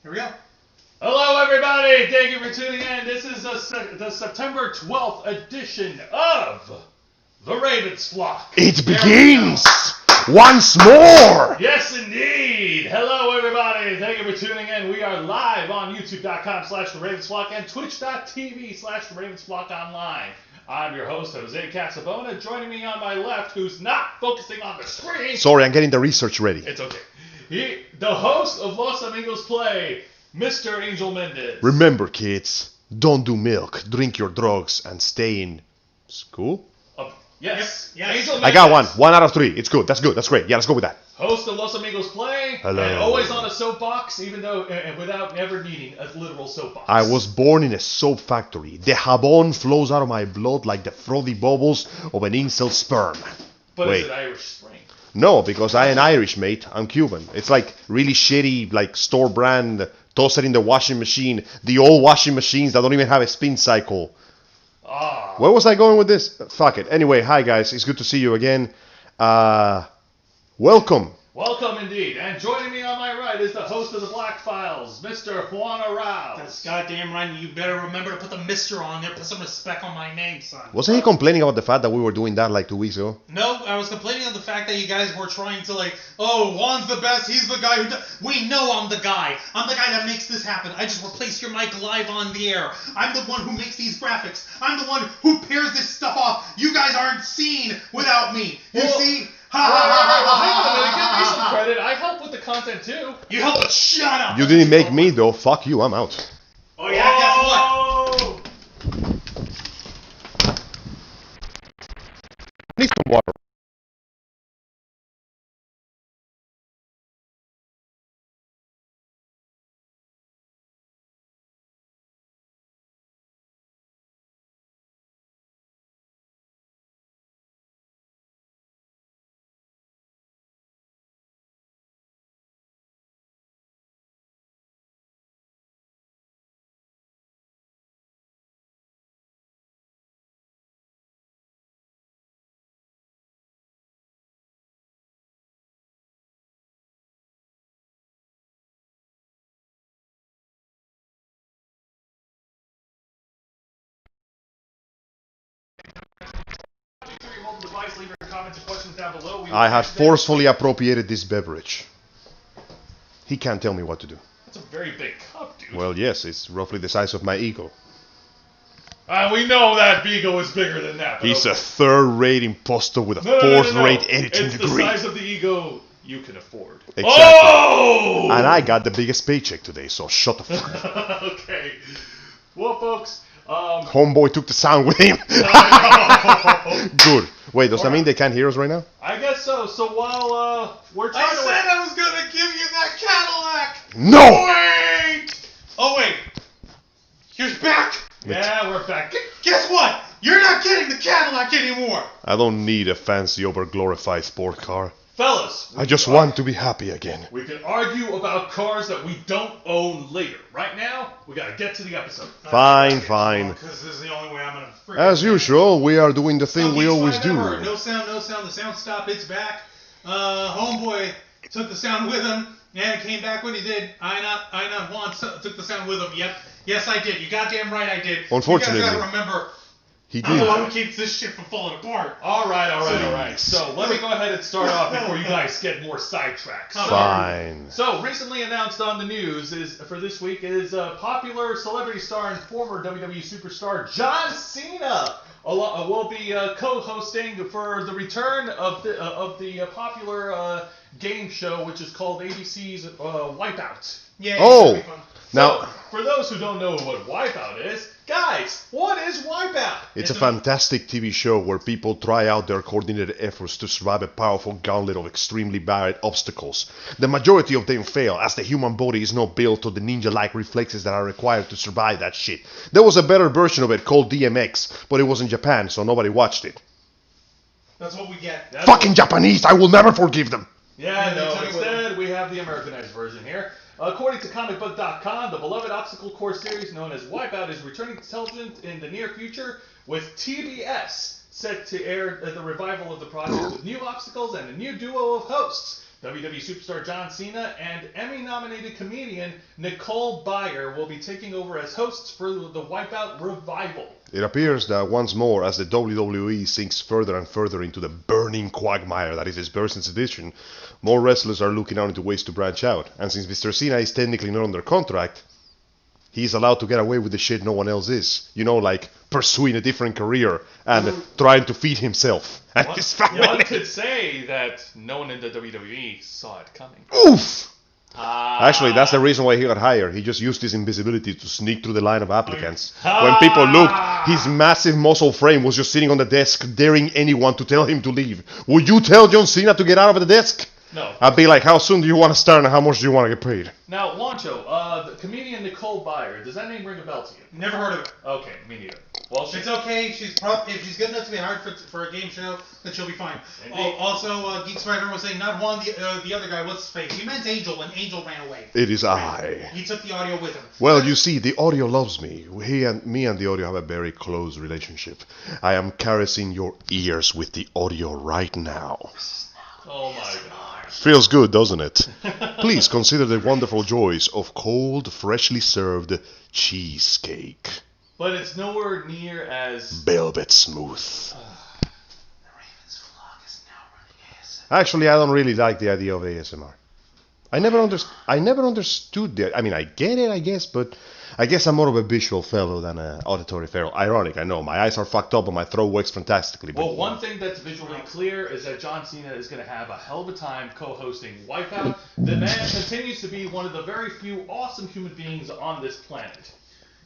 Here we go. Hello, everybody. Thank you for tuning in. This is the September 12th edition of The Ravens Flock. It begins once more. Yes, indeed. Hello, everybody. Thank you for tuning in. We are live on YouTube.com/The Ravens Flock and Twitch.tv/The Ravens Flock online. I'm your host, Jose Casabona. Joining me on my left, who's not focusing on the screen. Sorry, I'm getting the research ready. It's okay. The host of Los Amigos Play, Mr. Angel Mendez. Remember, kids, don't do milk, drink your drugs, and stay in school? Yes. Yep. Yes. Angel I Mendez. got one. 1 out of 3. It's good. That's good. That's great. Yeah, let's go with that. Host of Los Amigos Play. Hello. And always on a soapbox, even though without ever needing a literal soapbox. I was born in a soap factory. The jabón flows out of my blood like the frothy bubbles of an incel sperm. But Wait. is it Irish Spring? No, because I ain't Irish, mate. I'm Cuban. It's like really shitty, like store brand, toss it in the washing machine. The old washing machines that don't even have a spin cycle. Ah. Where was I going with this? Fuck it. Anyway, hi guys. It's good to see you again. Welcome. Welcome indeed. And joining me on my right is the host of the Black Files, Mr. Juan Arouse. That's goddamn right. You better remember to put the Mr. on there. Put some respect on my name, son. Wasn't he complaining about the fact that we were doing that like 2 weeks ago? No, I was complaining on the fact that you guys were trying to oh, Juan's the best. He's the guy who we know I'm the guy. I'm the guy that makes this happen. I just replace your mic live on the air. I'm the one who makes these graphics. I'm the one who pairs this stuff off. You guys aren't seen without me. You see? Hang on a minute. Give me some credit. I help with the content too. You help it. Shut up. You didn't make me though. Fuck you. I'm out. Oh yeah, guess what? Oh! Need some water. Leave your comments and questions down below. I have forcefully appropriated this beverage. He can't tell me what to do. That's a very big cup, dude. Well, yes, it's roughly the size of my ego. We know that Beagle is bigger than that. But He's a third-rate imposter with a fourth-rate editing it's degree. the size of the ego you can afford. Exactly. Oh! And I got the biggest paycheck today, so shut the fuck up. Okay. Well, folks, Homeboy took the sound with him. Good. Wait, does that mean they can't hear us right now? I guess so. So while we're trying to... I was gonna give you that Cadillac! No! Wait! Oh wait! You're back! Yeah, we're back. Guess what? You're not getting the Cadillac anymore! I don't need a fancy, over-glorified sport car. Fellas, I just want to be happy again. we can argue about cars that we don't own later. Right now, we gotta get to the episode. Fine. Because this is the only way I'm gonna freaking... As usual, we are doing the thing we Each always time do. ever. No sound. The sound stopped. It's back. Homeboy took the sound with him, and it came back when he did. I not Juan took the sound with him. Yep. Yes, I did. You goddamn right I did. Unfortunately. You guys gotta remember, He I'm the did. one who keeps this shit from falling apart. All right. So let me go ahead and start off before you guys get more sidetracked. Fine. So recently announced on the news for this week is popular celebrity star and former WWE superstar John Cena will be co-hosting for the return of the popular game show, which is called ABC's Wipeout. Yeah. Oh. It's gonna be fun. Now, So, for those who don't know what Wipeout is, guys, what is Wipeout? it's a fantastic TV show where people try out their coordinated efforts to survive a powerful gauntlet of extremely varied obstacles. The majority of them fail, as the human body is not built to the ninja-like reflexes that are required to survive that shit. There was a better version of it called DMX, but it was in Japan, so nobody watched it. That's what we get. Fucking Japanese! I will never forgive them! Yeah, no, tell me what- instead we have the Americanized version here. According to comicbook.com, the beloved obstacle course series known as Wipeout is returning to television in the near future, with TBS set to air the revival of the project with new obstacles and a new duo of hosts. WWE superstar John Cena and Emmy-nominated comedian Nicole Byer will be taking over as hosts for the Wipeout Revival. It appears that once more, as the WWE sinks further and further into the burning quagmire that is its Burson's edition, more wrestlers are looking out into ways to branch out. And since Mr. Cena is technically not under contract, he's allowed to get away with the shit no one else is. You know, like pursuing a different career and trying to feed himself and his family. One could say that no one in the WWE saw it coming. Oof! Actually, that's the reason why he got hired. He just used his invisibility to sneak through the line of applicants. When people looked, his massive muscle frame was just sitting on the desk, daring anyone to tell him to leave. Would you tell John Cena to get out of the desk? No. I'd be like, how soon do you want to start and how much do you want to get paid? Now, Wancho, the comedian Nicole Byer, does that name ring a bell to you? Never heard of it. Okay, me neither. Well, It's okay. If she's good enough to be hired for a game show, then she'll be fine. Also, Geek Striker was saying not Juan, the other guy. What's his face? He meant Angel when Angel ran away. It is I. He took the audio with him. Well, you see, the audio loves me. Me and the audio have a very close relationship. I am caressing your ears with the audio right now. Oh my God. Feels good, doesn't it? Please consider the wonderful joys of cold, freshly served cheesecake. But it's nowhere near as Velvet smooth. Actually, I don't really like the idea of ASMR. I never understood that. I mean, I get it, I guess, but I guess I'm more of a visual fellow than an auditory fellow. Ironic, I know. My eyes are fucked up and my throat works fantastically. Well, one thing that's visually clear is that John Cena is going to have a hell of a time co-hosting Wipeout. The man continues to be one of the very few awesome human beings on this planet.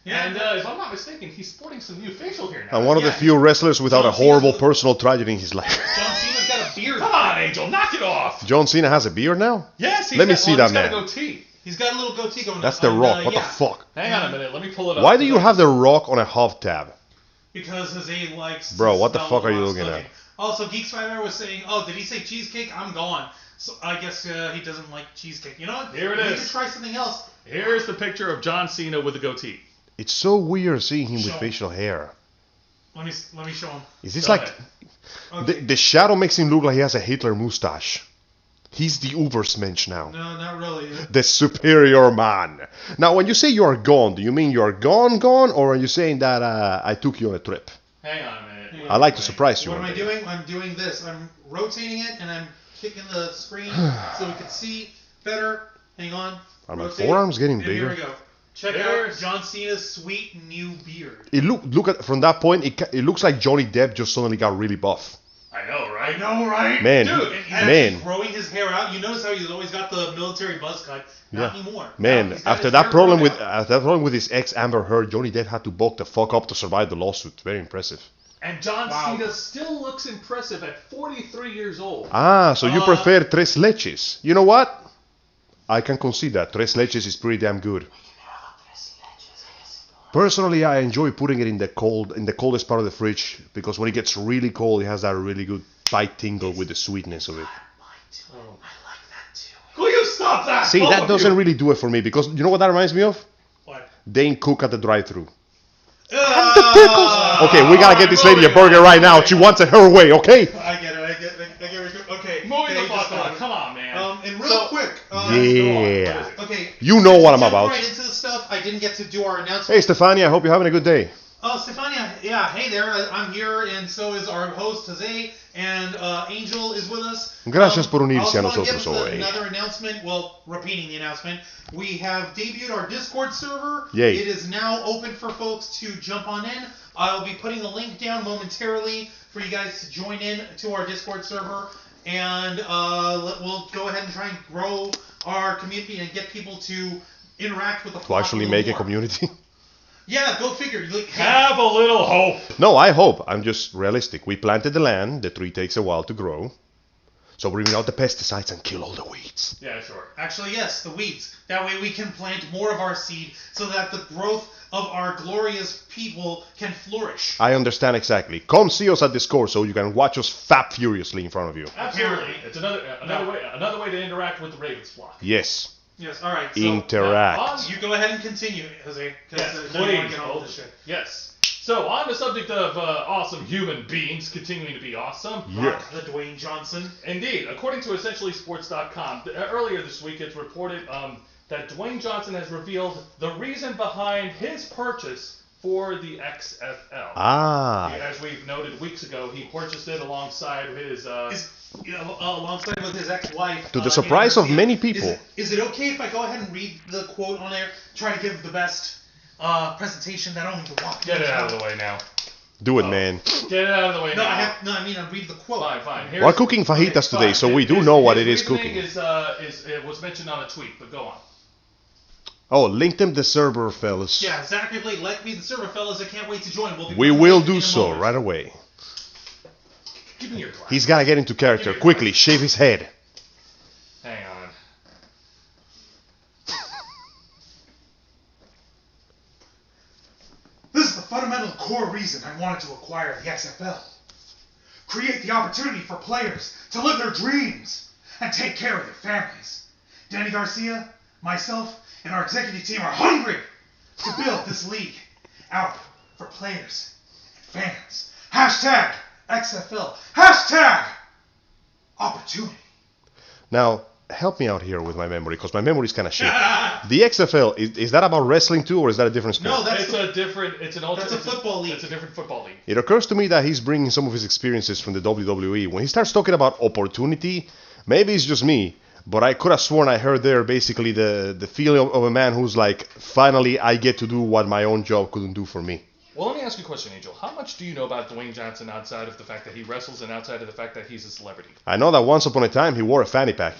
Yeah, and if I'm not mistaken, he's sporting some new facial hair now. And one of the few wrestlers without a horrible personal tragedy in his life. John Cena's got a beard. Come on, Angel, knock it off. John Cena has a beard now? Yes, Let me see that he's man. got a goatee. He's got a little goatee going on. That's The Rock. What the fuck? Hang on a minute, let me pull it up. Why do you have The Rock on a hub tab? Because Jose likes. Bro, what the fuck are you looking at? Also, Geek Spider was saying, "Oh, did he say cheesecake? I'm gone." So I guess he doesn't like cheesecake. You know what? Here it we is. We could try something else. Here's the picture of John Cena with a goatee. It's so weird seeing him with facial hair. Let me show him. Is this Go like Okay. the shadow makes him look like he has a Hitler mustache? He's the Ubersmensch now. No, not really. The superior man. Now, when you say you are gone, do you mean you are gone, or are you saying that I took you on a trip? Hang on a minute. I like to surprise you. What am I doing? I'm doing this. I'm rotating it and I'm kicking the screen so we can see better. Hang on. Are my Rotate. forearms getting And bigger? Here we go. Check out John Cena's sweet new beard. It look at from that point. It looks like Johnny Depp just suddenly got really buff. I know, right? I know, right? Man, Dude, and he's growing his hair out. You notice how he's always got the military buzz cut. Not anymore. Man, He's got after his that hair problem grown with out. his ex Amber Heard, Johnny Depp had to bulk the fuck up to survive the lawsuit. Very impressive. And John Cena still looks impressive at 43 years old. Ah, so you prefer Tres Leches? You know what? I can concede that Tres Leches is pretty damn good. Personally, I enjoy putting it in the coldest part of the fridge, because when it gets really cold, it has that really good tight tingle with the sweetness of it. I like that too. Will you stop that? See, that doesn't really do it for me, because you know what that reminds me of? What? Dane Cook at the drive-thru. Okay, we gotta get this lady a burger right now. She wants it her way, okay? I get it. Okay. Moving the fuck on. Come on, man. And real quick. Yeah. Okay. You know what I'm jump about. Right into the stuff. I didn't get to do our announcement. Hey, Stefania, I hope you're having a good day. Oh, Stefania, yeah, hey there, I'm here, and so is our host, Jose, and Angel is with us. Gracias por unirse a I also nosotros want to hoy. give another announcement, well, repeating the announcement. We have debuted our Discord server. Yay. It is now open for folks to jump on in. I'll be putting the link down momentarily for you guys to join in to our Discord server, and we'll go ahead and try and grow our community and get people to interact with the To flock actually little make a more. community. Yeah, go figure. Like, hey, Have a little hope. No, I hope. I'm just realistic. We planted the land. The tree takes a while to grow. So bring out the pesticides and kill all the weeds. Yeah, sure. Actually, yes, the weeds. That way we can plant more of our seed so that the growth of our glorious people can flourish. I understand exactly. Come see us at Discord so you can watch us fap furiously in front of you. Absolutely. It's another way to interact with the Ravens flock. Yes. Yes, alright. So, Interact. you go ahead and continue, Jose. Yes, Now you wanna please. get on with this shit. Yes. So, on the subject of awesome human beings continuing to be awesome. Yeah. The Dwayne Johnson. Indeed. According to EssentiallySports.com, earlier this week it's reported that Dwayne Johnson has revealed the reason behind his purchase for the XFL. As we've noted weeks ago, he purchased it alongside his... alongside with his ex-wife. To the surprise of many people. Is it okay if I go ahead and read the quote on there? Try to give the best presentation that only the walk. Get it out of the way now. Do it, man. Get it out of the way now. I mean, I read the quote. Fine. We're cooking fajitas today, so we do know what it is cooking. It was mentioned on a tweet, but go on. Oh, link them the server, fellas. Yeah, exactly. Let me the server, fellas. I can't wait to join. We will do so right away. Give me your glass. He's gotta get into character. Quickly, shave his head. Hang on. This is the fundamental core reason I wanted to acquire the XFL. Create the opportunity for players to live their dreams and take care of their families. Danny Garcia, myself, and our executive team are hungry to build this league out for players and fans. Hashtag XFL. Hashtag opportunity. Now, help me out here with my memory, because my memory is kind of shit. The XFL, is that about wrestling too, or is that a different sport? No, that's It's a football league. It's a different football league. It occurs to me that he's bringing some of his experiences from the WWE. When he starts talking about opportunity, maybe it's just me, but I could have sworn I heard there basically the feeling of a man who's like, finally I get to do what my own job couldn't do for me. Well, let me ask you a question, Angel. How much do you know about Dwayne Johnson outside of the fact that he wrestles and outside of the fact that he's a celebrity? I know that once upon a time he wore a fanny pack.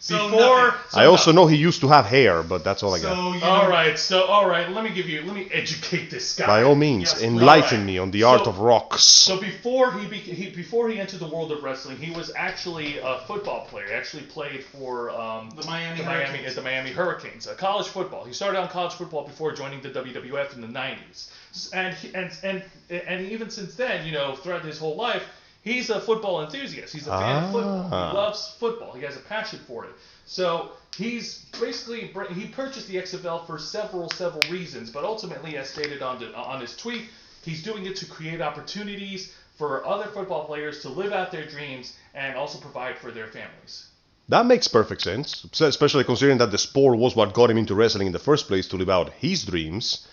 I also know he used to have hair, but that's all I got. All right. Let me educate this guy. By all means, enlighten me on the art of rocks. So before he entered the world of wrestling, he was actually a football player. He actually played for the Miami Hurricanes, college football. He started on college football before joining the WWF in the 90s, and even since then, throughout his whole life, he's a football enthusiast. He's a fan of football. He loves football. He has a passion for it. So he purchased the XFL for several reasons, but ultimately, as stated on his tweet, he's doing it to create opportunities for other football players to live out their dreams and also provide for their families. That makes perfect sense, especially considering that the sport was what got him into wrestling in the first place, to live out his dreams,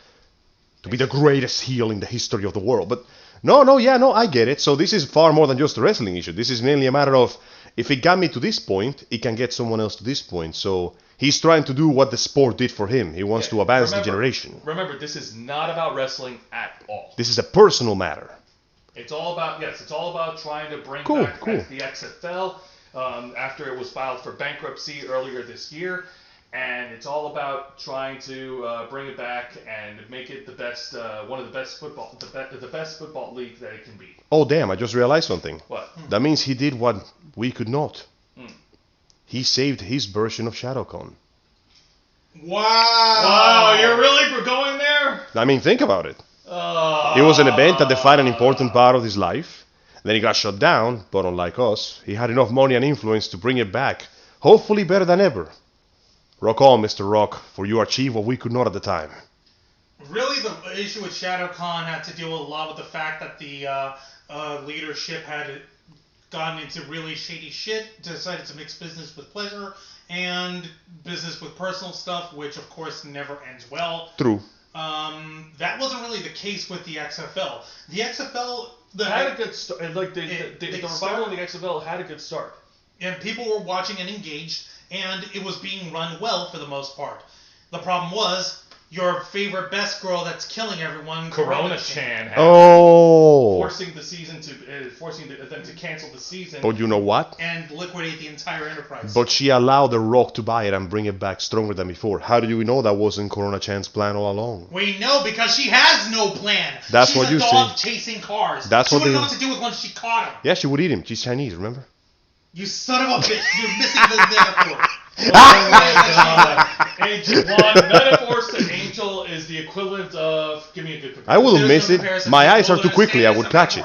to be the greatest heel in the history of the world. But No, I get it. So this is far more than just a wrestling issue. This is mainly a matter of, if it got me to this point, it can get someone else to this point. So he's trying to do what the sport did for him. He wants to advance the generation. Remember, this is not about wrestling at all. This is a personal matter. It's all about trying to bring back the XFL after it was filed for bankruptcy earlier this year. And it's all about trying to bring it back and make it the best, one of the best football, the best football league that it can be. Oh damn! I just realized something. What? That means he did what we could not. He saved his version of ShadowCon. Wow! You're really going there? I mean, think about it. It was an event that defined an important part of his life. Then he got shut down, but unlike us, he had enough money and influence to bring it back. Hopefully better than ever. Rock on, Mr. Rock, for you achieved what we could not at the time. Really, the issue with ShadowCon had to deal a lot with the fact that the leadership had gotten into really shady shit, decided to mix business with pleasure and business with personal stuff, which of course never ends well. True. That wasn't really the case with the XFL. The XFL had a good start. The revival of the XFL had a good start. And people were watching and engaged, and it was being run well for the most part. The problem was your favorite best girl that's killing everyone, Corona-chan, forcing them to cancel the season. But you know what? And liquidate the entire enterprise. But she allowed The Rock to buy it and bring it back stronger than before. How do you know that wasn't Corona-chan's plan all along? We know because she has no plan. That's what you say. She's a dog chasing cars. That's she what wouldn't know what to do with once she caught him. Yeah, she would eat him. She's Chinese, remember? You son of a bitch! You're missing the metaphor. Oh my God! Angel, metaphors to Angel is the equivalent of. Give me a good comparison. I wouldn't miss it. My eyes are too quickly. I would catch it.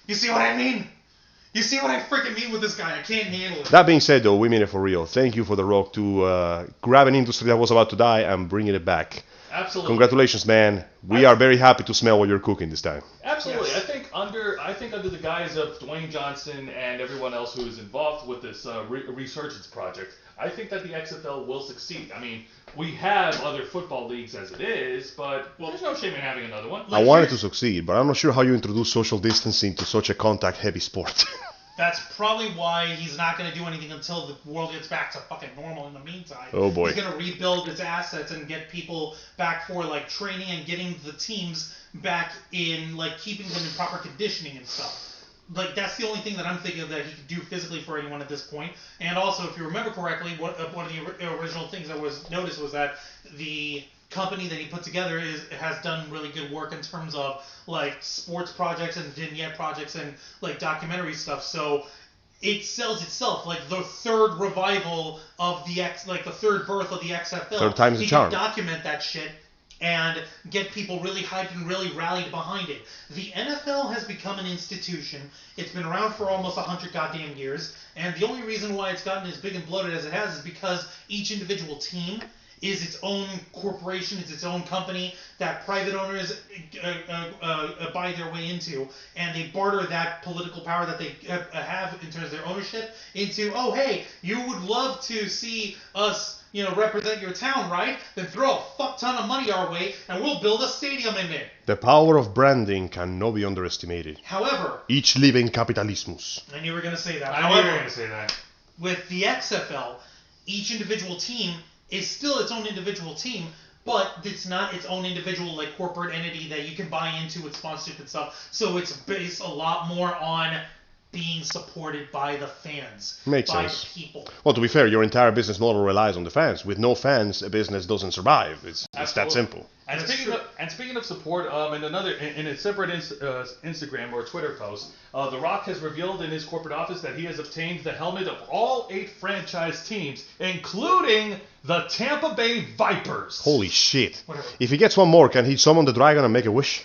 You see what I mean? You see what I freaking mean with this guy? I can't handle it. That being said, though, we mean it for real. Thank you for The Rock to grab an industry that was about to die and bringing it back. Absolutely. Congratulations, man. We are very happy to smell what you're cooking this time. Absolutely. Yes. I think under the guise of Dwayne Johnson and everyone else who is involved with this resurgence project, I think that the XFL will succeed. I mean, we have other football leagues as it is, but there's no shame in having another one. I wanted to succeed, but I'm not sure how you introduce social distancing to such a contact-heavy sport. That's probably why he's not going to do anything until the world gets back to fucking normal in the meantime. Oh, boy. He's going to rebuild his assets and get people back for, like, training and getting the teams back in, like, keeping them in proper conditioning and stuff. Like, that's the only thing that I'm thinking of that he could do physically for anyone at this point. And also, if you remember correctly, one of the original things that was noticed was that the company that he put together has done really good work in terms of like sports projects and vignette projects and like documentary stuff. So it sells itself like the third revival of the the third birth of the XFL. Third time's the charm. He can document that shit and get people really hyped and really rallied behind it. The NFL has become an institution. It's been around for almost 100 goddamn years, and the only reason why it's gotten as big and bloated as it has is because each individual team is its own corporation, it's its own company that private owners buy their way into, and they barter that political power that they have in terms of their ownership into, oh hey, you would love to see us, represent your town, right? Then throw a fuck ton of money our way, and we'll build a stadium in there. The power of branding cannot be underestimated. However, Each living capitalismus. I knew you were going to say that. I knew you were going to say that. With the XFL, each individual team is still its own individual team, but it's not its own individual like corporate entity that you can buy into with sponsorship and stuff. So it's based a lot more on being supported by the fans, Makes by sense. the people. Well, to be fair, your entire business model relies on the fans. With no fans, a business doesn't survive. It's that Absolutely. simple. And speaking of support, in a separate Instagram or Twitter post, The Rock has revealed in his corporate office that he has obtained the helmet of all 8 franchise teams, including the Tampa Bay Vipers. Holy shit. Whatever. If he gets one more, can he summon the dragon and make a wish?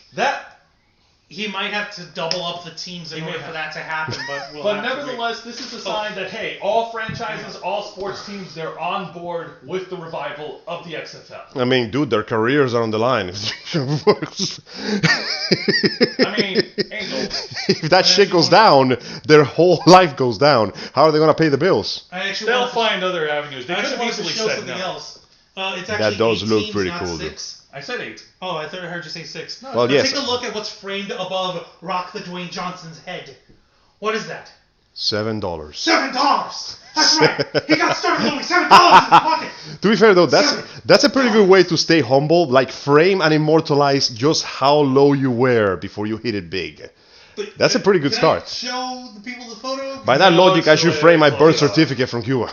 He might have to double up the teams in order for that to happen, but we'll But have to wait. nevertheless, this is a sign that, hey, all franchises, all sports teams, they're on board with the revival of the XFL. I mean, dude, their careers are on the line. If that shit goes down, their whole life goes down. How are they going to pay the bills? They'll find other avenues. They could have wanted to easily show said something no. else. It's actually That does 8 look teams, pretty not cool, 6. I said 8. Oh, I thought I heard you say 6. Well, yes. Take a look at what's framed above Rock the Dwayne Johnson's head. What is that? $7. $7! That's right! He got started with only $7 in his pocket! To be fair though, that's a pretty good way to stay humble. Like frame and immortalize just how low you were before you hit it big. But That's a pretty good can start. I show the people the photo? By that No, logic, I it's should the way frame my it's birth all- certificate from Cuba.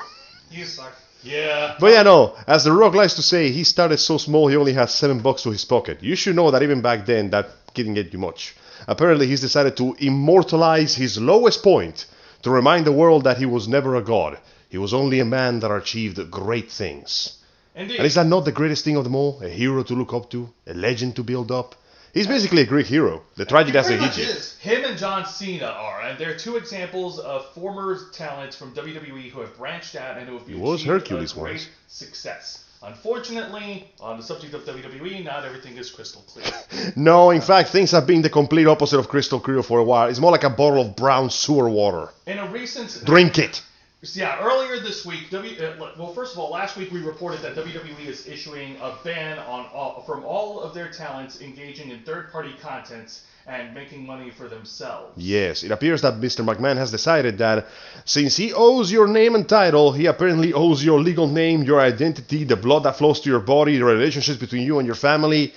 You suck. Yeah. But yeah, no, as The Rock likes to say, he started so small he only had $7 to his pocket. You should know that even back then, that didn't get you much. Apparently, he's decided to immortalize his lowest point to remind the world that he was never a god. He was only a man that achieved great things. Indeed. And is that not the greatest thing of them all? A hero to look up to? A legend to build up? He's basically a Greek hero. The tragic as a Pretty much Egypt. is. Him and John Cena are, and they're 2 examples of former talents from WWE who have branched out and who have was achieved Hercules a great once. success. Unfortunately, on the subject of WWE, not everything is crystal clear. No, in fact, things have been the complete opposite of crystal clear for a while. It's more like a bottle of brown sewer water. In a recent... Drink it. Yeah, earlier this week, well, first of all, last week we reported that WWE is issuing a ban from all of their talents engaging in third-party content and making money for themselves. Yes, it appears that Mr. McMahon has decided that since he owes your name and title, he apparently owes your legal name, your identity, the blood that flows to your body, the relationships between you and your family,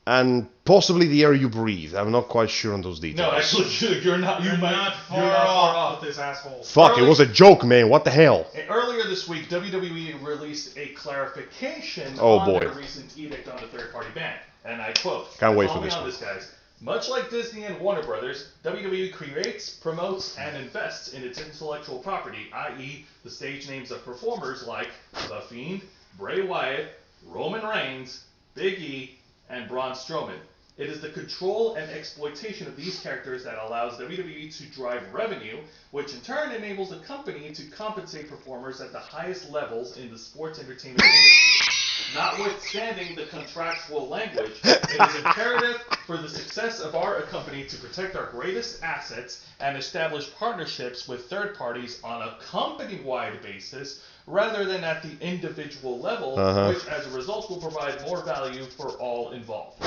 and possibly the air you breathe. I'm not quite sure on those details. No, actually, you're not. You're not far off with this asshole. Fuck, it was a joke, man. What the hell? Earlier this week, WWE released a clarification Oh, on boy. their recent edict on the third-party ban. And I quote, Can't wait for follow me this on one. this, guys. Much like Disney and Warner Brothers, WWE creates, promotes, and invests in its intellectual property, i.e. the stage names of performers like The Fiend, Bray Wyatt, Roman Reigns, Big E, and Braun Strowman. It is the control and exploitation of these characters that allows WWE to drive revenue, which in turn enables the company to compensate performers at the highest levels in the sports entertainment industry. Notwithstanding the contractual language, it is imperative for the success of our company to protect our greatest assets and establish partnerships with third parties on a company-wide basis rather than at the individual level, which as a result will provide more value for all involved.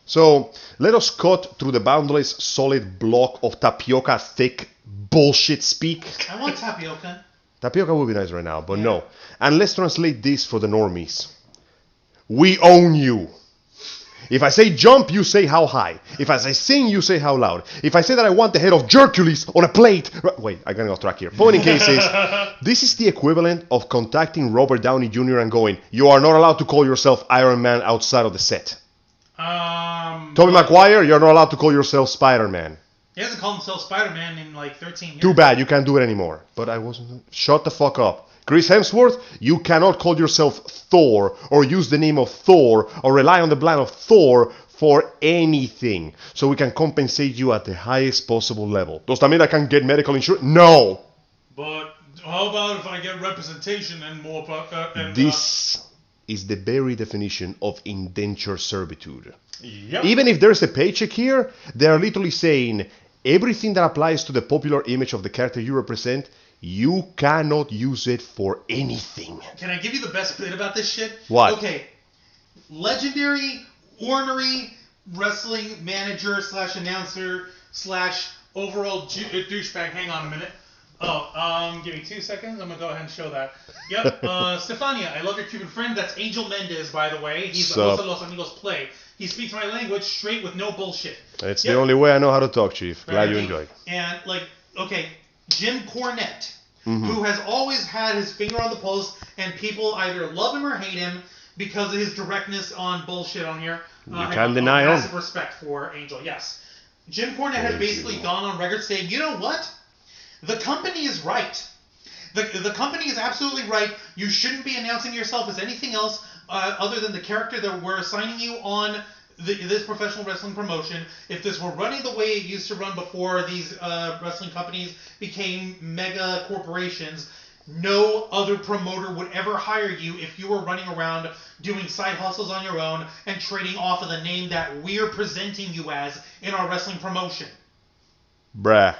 So, let us cut through the boundless solid block of tapioca thick bullshit speak. I want tapioca. Tapioca would be nice right now, but no. And let's translate this for the normies. We own you. If I say jump, you say how high. If I say sing, you say how loud. If I say that I want the head of Hercules on a plate... Wait, I got off track here. Point in case is, this is the equivalent of contacting Robert Downey Jr. and going, you are not allowed to call yourself Iron Man outside of the set. Tobey Maguire, you're not allowed to call yourself Spider-Man. He hasn't called himself Spider-Man in like 13 years. Too bad, you can't do it anymore. But I wasn't... Shut the fuck up. Chris Hemsworth, you cannot call yourself Thor or use the name of Thor or rely on the brand of Thor for anything. So we can compensate you at the highest possible level. Does that mean I can get medical insurance? No. But how about if I get representation and more... This is the very definition of indenture servitude. Yep. Even if there's a paycheck here, they are literally saying everything that applies to the popular image of the character you represent, you cannot use it for anything. Can I give you the best bit about this shit? What? Okay. Legendary, ornery wrestling manager / announcer / overall douchebag. Hang on a minute. Give me 2 seconds. I'm going to go ahead and show that. Yep. Stefania, I love your Cuban friend. That's Angel Mendez, by the way. He's the host of Los Amigos Play. He speaks my language straight with no bullshit. It's the only way I know how to talk, Chief. Glad you enjoyed. And, Jim Cornette, who has always had his finger on the pulse, and people either love him or hate him because of his directness on bullshit on here. You can't deny him. Massive respect for Angel, yes. Jim Cornette has basically gone on record saying, you know what? The company is right. The company is absolutely right. You shouldn't be announcing yourself as anything else other than the character that we're assigning you on this professional wrestling promotion. If this were running the way it used to run before these wrestling companies became mega corporations, no other promoter would ever hire you if you were running around doing side hustles on your own and trading off of the name that we're presenting you as in our wrestling promotion. Bruh.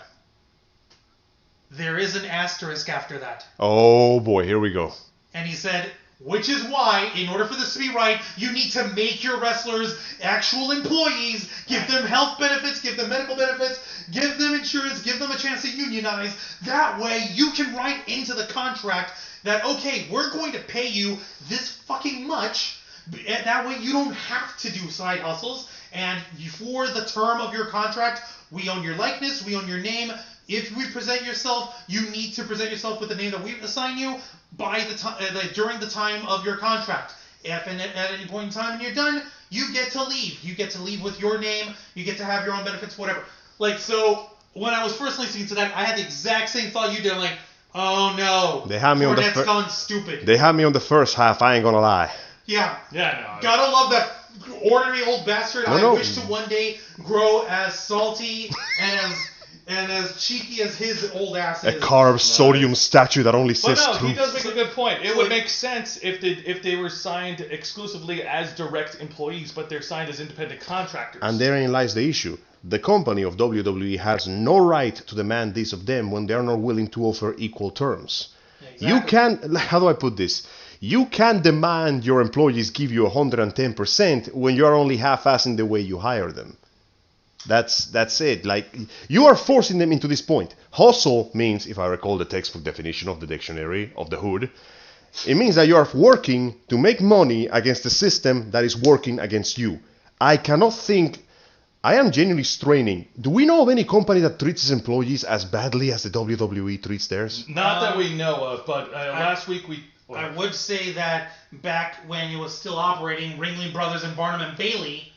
There is an asterisk after that. Oh boy, here we go. And he said, which is why, in order for this to be right, you need to make your wrestlers actual employees, give them health benefits, give them medical benefits, give them insurance, give them a chance to unionize. That way, you can write into the contract that, okay, we're going to pay you this fucking much. That way, you don't have to do side hustles. And for the term of your contract, we own your likeness, we own your name. If we present yourself, you need to present yourself with the name that we assign you by the time during the time of your contract. If at any point in time when you're done, you get to leave. You get to leave with your name. You get to have your own benefits, whatever. So when I was first listening to that, I had the exact same thought you did. I'm like, oh no, they had me on Cornette's gone stupid. They had me on the first half. I ain't gonna lie. Yeah. Yeah. No. Gotta love that ornery old bastard. I wish to one day grow as salty and as cheeky as his old ass is. A carved sodium statue that only says truth. truth. He does make a good point. It would make sense if they were signed exclusively as direct employees, but they're signed as independent contractors. And therein lies the issue. The company of WWE has no right to demand this of them when they are not willing to offer equal terms. Exactly. You can't, how do I put this? You can't demand your employees give you 110% when you are only half-assing the way you hire them. That's it. Like, you are forcing them into this point. Hustle means, if I recall the textbook definition of the dictionary of the hood, it means that you are working to make money against the system that is working against you. I cannot think... I am genuinely straining. Do we know of any company that treats its employees as badly as the WWE treats theirs? Not that we know of, but last week we... I would say that back when it was still operating, Ringling Brothers and Barnum and Bailey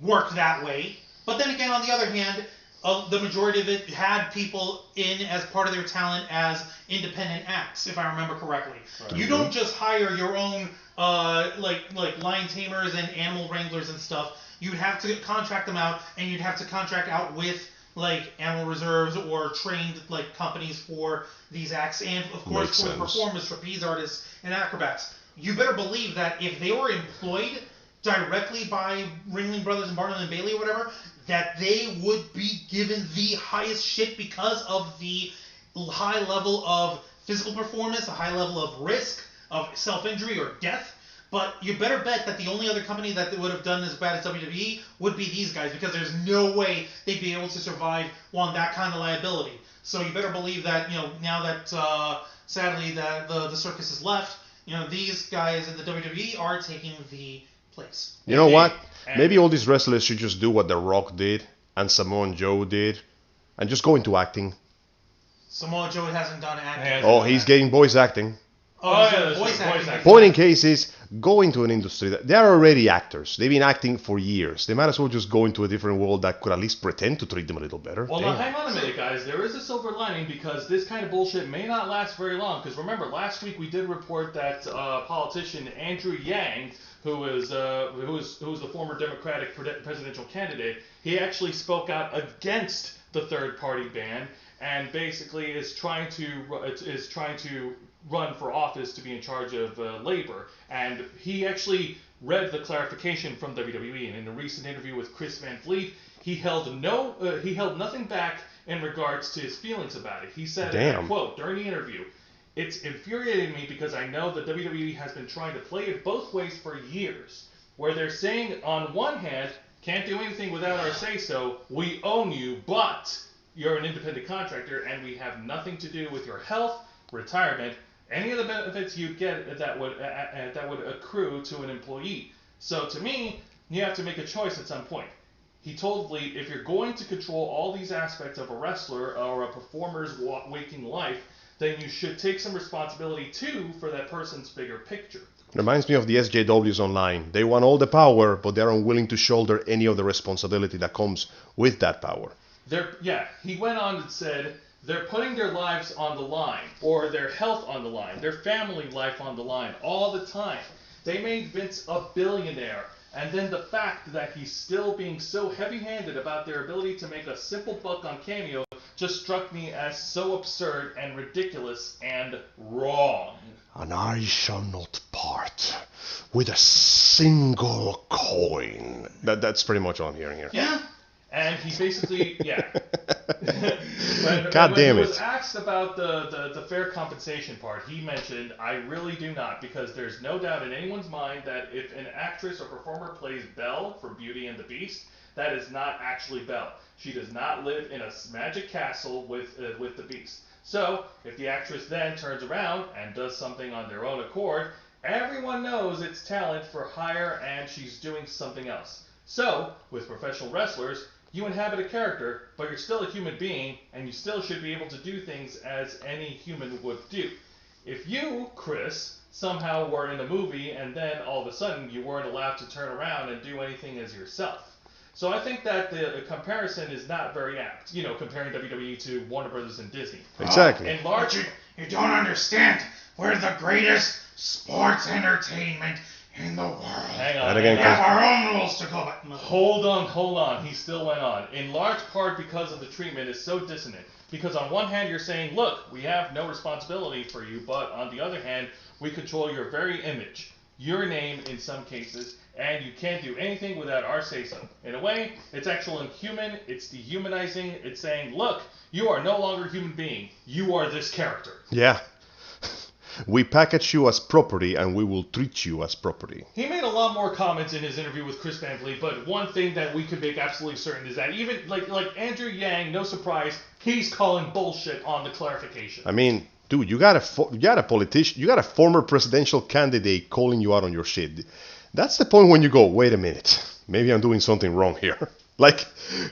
worked that way. But then again, on the other hand, the majority of it had people in as part of their talent as independent acts, if I remember correctly. Right. You don't just hire your own like lion tamers and animal wranglers and stuff. You'd have to contract them out, and you'd have to contract out with like animal reserves or trained like companies for these acts, and of course for the performers, trapeze artists, and acrobats. you better believe that if they were employed directly by Ringling Brothers and Barnum and Bailey or whatever, that they would be given the highest shit because of the high level of physical performance, the high level of risk of self-injury or death. But you better bet that the only other company that would have done as bad as WWE would be these guys, because there's no way they'd be able to survive on that kind of liability. So you better believe that, now that sadly that the circus is left, these guys in the WWE are taking the place. You know what? Maybe all these wrestlers should just do what The Rock did and Samoa Joe did and just go into acting. Samoa Joe hasn't done acting. Oh, he's getting voice acting. Voice acting. Point in case is, go into an industry that they're already actors. They've been acting for years. They might as well just go into a different world that could at least pretend to treat them a little better. Well, now hang on a minute, guys. There is a silver lining, because this kind of bullshit may not last very long. Because remember, last week we did report that politician Andrew Yang, who is the former Democratic presidential candidate, he actually spoke out against the third-party ban and basically is trying to run for office to be in charge of labor. And he actually read the clarification from WWE, and in a recent interview with Chris Van Vliet, he held nothing back in regards to his feelings about it. He said, and I quote, during the interview, "It's infuriating me because I know that WWE has been trying to play it both ways for years, where they're saying on one hand, can't do anything without our say-so, we own you, but you're an independent contractor and we have nothing to do with your health, retirement, any of the benefits you'd get that would accrue to an employee. So to me, you have to make a choice at some point." He told Vliet, if you're going to control all these aspects of a wrestler or a performer's waking life, then you should take some responsibility too for that person's bigger picture. Reminds me of the SJWs online. They want all the power, but they're unwilling to shoulder any of the responsibility that comes with that power. He went on and said, they're putting their lives on the line, or their health on the line, their family life on the line, all the time. They made Vince a billionaire, and then the fact that he's still being so heavy-handed about their ability to make a simple buck on Cameo just struck me as so absurd and ridiculous and wrong. And I shall not part with a single coin. That's pretty much all I'm hearing here. Yeah. And he basically, God damn it. When he was asked about the fair compensation part, he mentioned, I really do not, because there's no doubt in anyone's mind that if an actress or performer plays Belle from Beauty and the Beast, that is not actually Belle. She does not live in a magic castle with the Beast. So, if the actress then turns around and does something on their own accord, everyone knows it's talent for hire and she's doing something else. So, with professional wrestlers, you inhabit a character, but you're still a human being, and you still should be able to do things as any human would do. If you, Chris, somehow were in a movie, and then all of a sudden you weren't allowed to turn around and do anything as yourself. So I think that the comparison is not very apt, comparing WWE to Warner Brothers and Disney. Exactly. You don't understand. We're the greatest sports entertainment in the world. Hang on. We have our own rules to go by. Hold on. He still went on. In large part because of the treatment is so dissonant. Because on one hand you're saying, look, we have no responsibility for you, but on the other hand, we control your very image, your name in some cases, and you can't do anything without our say-so. In a way, it's actually inhuman, it's dehumanizing, it's saying, look, you are no longer a human being, you are this character. Yeah. We package you as property and we will treat you as property. He made a lot more comments in his interview with Chris Van Vliet, but one thing that we could make absolutely certain is that even like Andrew Yang, no surprise, he's calling bullshit on the clarification. I mean, dude, you got a politician, you got a former presidential candidate calling you out on your shit. That's the point when you go, wait a minute, maybe I'm doing something wrong here. Like,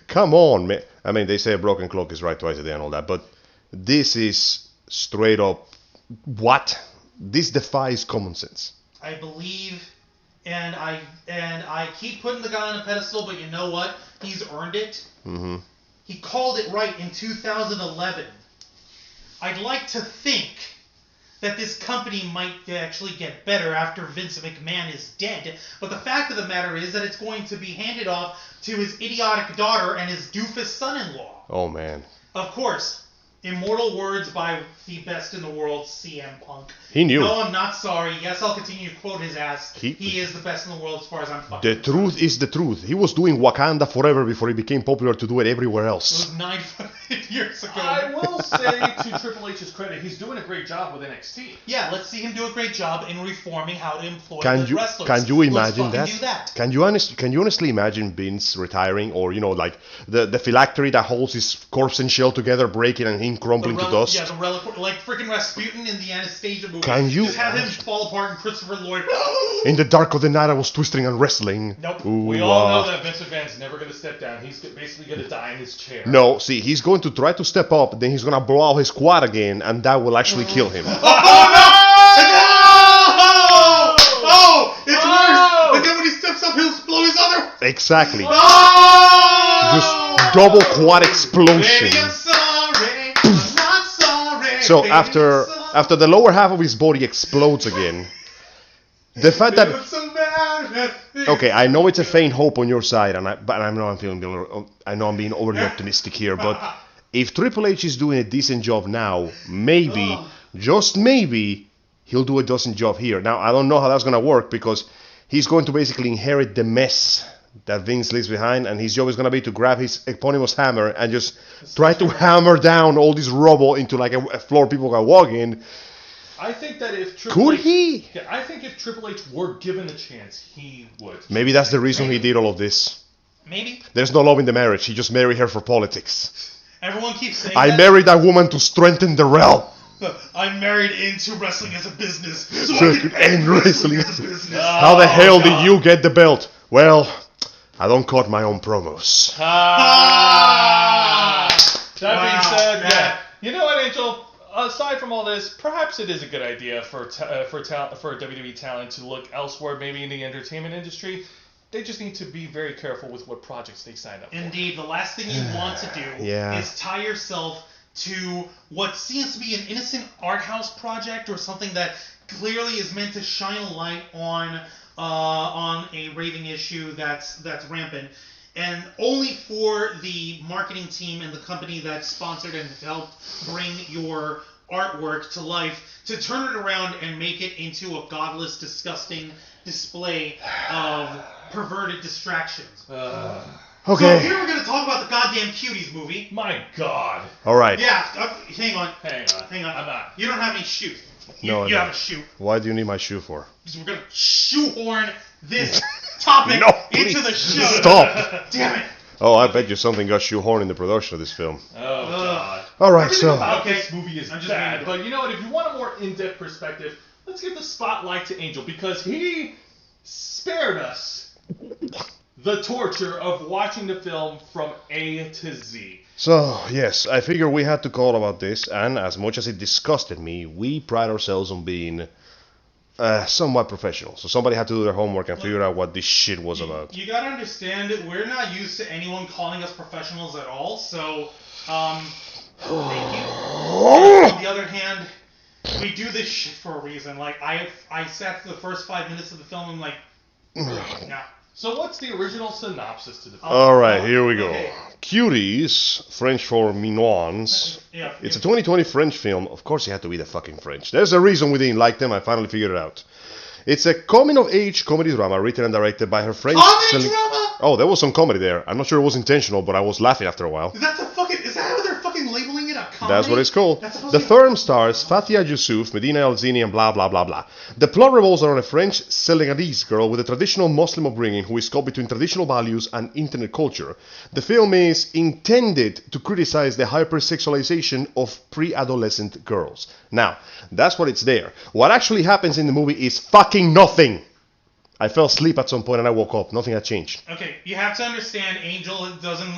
come on, man. I mean, they say a broken clock is right twice a day and all that, but this is straight up. What? This defies common sense. I believe, and I keep putting the guy on a pedestal, but you know what? He's earned it. Mm-hmm. He called it right in 2011. I'd like to think that this company might actually get better after Vince McMahon is dead, but the fact of the matter is that it's going to be handed off to his idiotic daughter and his doofus son-in-law. Oh, man. Of course, Immortal words by the best in the world, CM Punk. He knew. No, I'm not sorry. Yes, I'll continue to quote his ass. He is the best in the world as far as I'm fucking The truth is the truth. He was doing Wakanda forever before he became popular to do it everywhere It else. was 9 years ago. I will say, to Triple H's credit, he's doing a great job with NXT. Yeah, let's see him do a great job in reforming how to employ Can the you wrestlers. can you imagine Let's that? fucking do that? Can you honestly imagine Vince retiring, or like the phylactery that holds his corpse and shell together breaking and him crumbling to dust? Yeah, the relic, like freaking Rasputin in the Anastasia movie. Can you just have him fall apart and Christopher Lloyd? In the dark of the night, I was twisting and wrestling. Nope. Ooh, We all know that Vince McMahon's never going to step down. He's basically going to die in his chair. No, see, he's going to try to step up, then he's going to blow out his quad again, and that will actually kill him. Oh, it's worse. And then when he steps up, he'll blow his other. Exactly. Oh! Just double quad explosion. Baby, I'm sorry. I'm not sorry. So Baby, after I'm sorry. after the lower half of his body explodes again, the fact that It's so bad. okay, I know it's a faint hope on your side, but I know I'm being overly optimistic here, but if Triple H is doing a decent job now, maybe, just maybe, he'll do a decent job here. Now, I don't know how that's going to work because he's going to basically inherit the mess that Vince leaves behind, and his job is going to be to grab his eponymous hammer and just try to hammer down all this rubble into like a floor people can walk in. I think that if Triple Could H, he? Yeah, I think if Triple H were given the chance, he would. Maybe that's the reason he did all of this. Maybe. There's no love in the marriage. He just married her for politics. Everyone keeps saying I that. married that woman to strengthen the realm. I'm married into wrestling as a business. So So I I can could end wrestling. as a business. How the hell did you get the belt? Well, I don't cut my own promos. That Wow. being said, Yeah. yeah. You know what, Angel? Aside from all this, perhaps it is a good idea for WWE talent to look elsewhere, maybe in the entertainment industry. They just need to be very careful with what projects they sign up for. Indeed, the last thing you want to do Yeah. is tie yourself to what seems to be an innocent art house project or something that clearly is meant to shine a light on a raving issue that's rampant, and only for the marketing team and the company that sponsored and helped bring your artwork to life to turn it around and make it into a godless, disgusting display of perverted distractions. Okay. So here we're going to talk about the goddamn Cuties movie. My God. All right. Yeah, hang on. Hang on. I'm not. You don't have any shoe. No, You no. have a shoe. Why do you need my shoe for? Because we're going to shoehorn this topic No, into please. the show. Stop. Damn it. Oh, I bet you something got shoehorned in the production of this film. Oh, God. All right, Everything so about Okay. this movie is I'm just bad, being- but you know what? If you want a more in-depth perspective, let's give the spotlight to Angel because he spared us the torture of watching the film from A to Z. So, yes, I figure we had to call about this, and as much as it disgusted me, we pride ourselves on being somewhat professional. So somebody had to do their homework and figure out what this shit was about. You gotta understand that we're not used to anyone calling us professionals at all, so, thank you. On the other hand, we do this shit for a reason. Like, I sat through the first 5 minutes of the film and I'm like, no. So what's the original synopsis to the film? All right, here we go. Okay. Cuties, French for mignons. Yeah. It's a 2020 French film. Of course, it had to be the fucking French. There's a reason we didn't like them. I finally figured it out. It's a coming-of-age comedy drama written and directed by her French... Comedy drama? Oh, there was some comedy there. I'm not sure it was intentional, but I was laughing after a while. Is that how they're fucking labeling it? A comedy? That's what it's called. That's supposed The to be- film stars Fatia Youssouf, Medina El-Zini, and blah blah blah blah. The plot revolves around a French Senegalese girl with a traditional Muslim upbringing who is caught between traditional values and internet culture. The film is intended to criticize the hypersexualization of pre-adolescent girls. Now, that's what it's there. What actually happens in the movie is fucking nothing. I fell asleep at some point and I woke up. Nothing had changed. Okay, you have to understand, Angel doesn't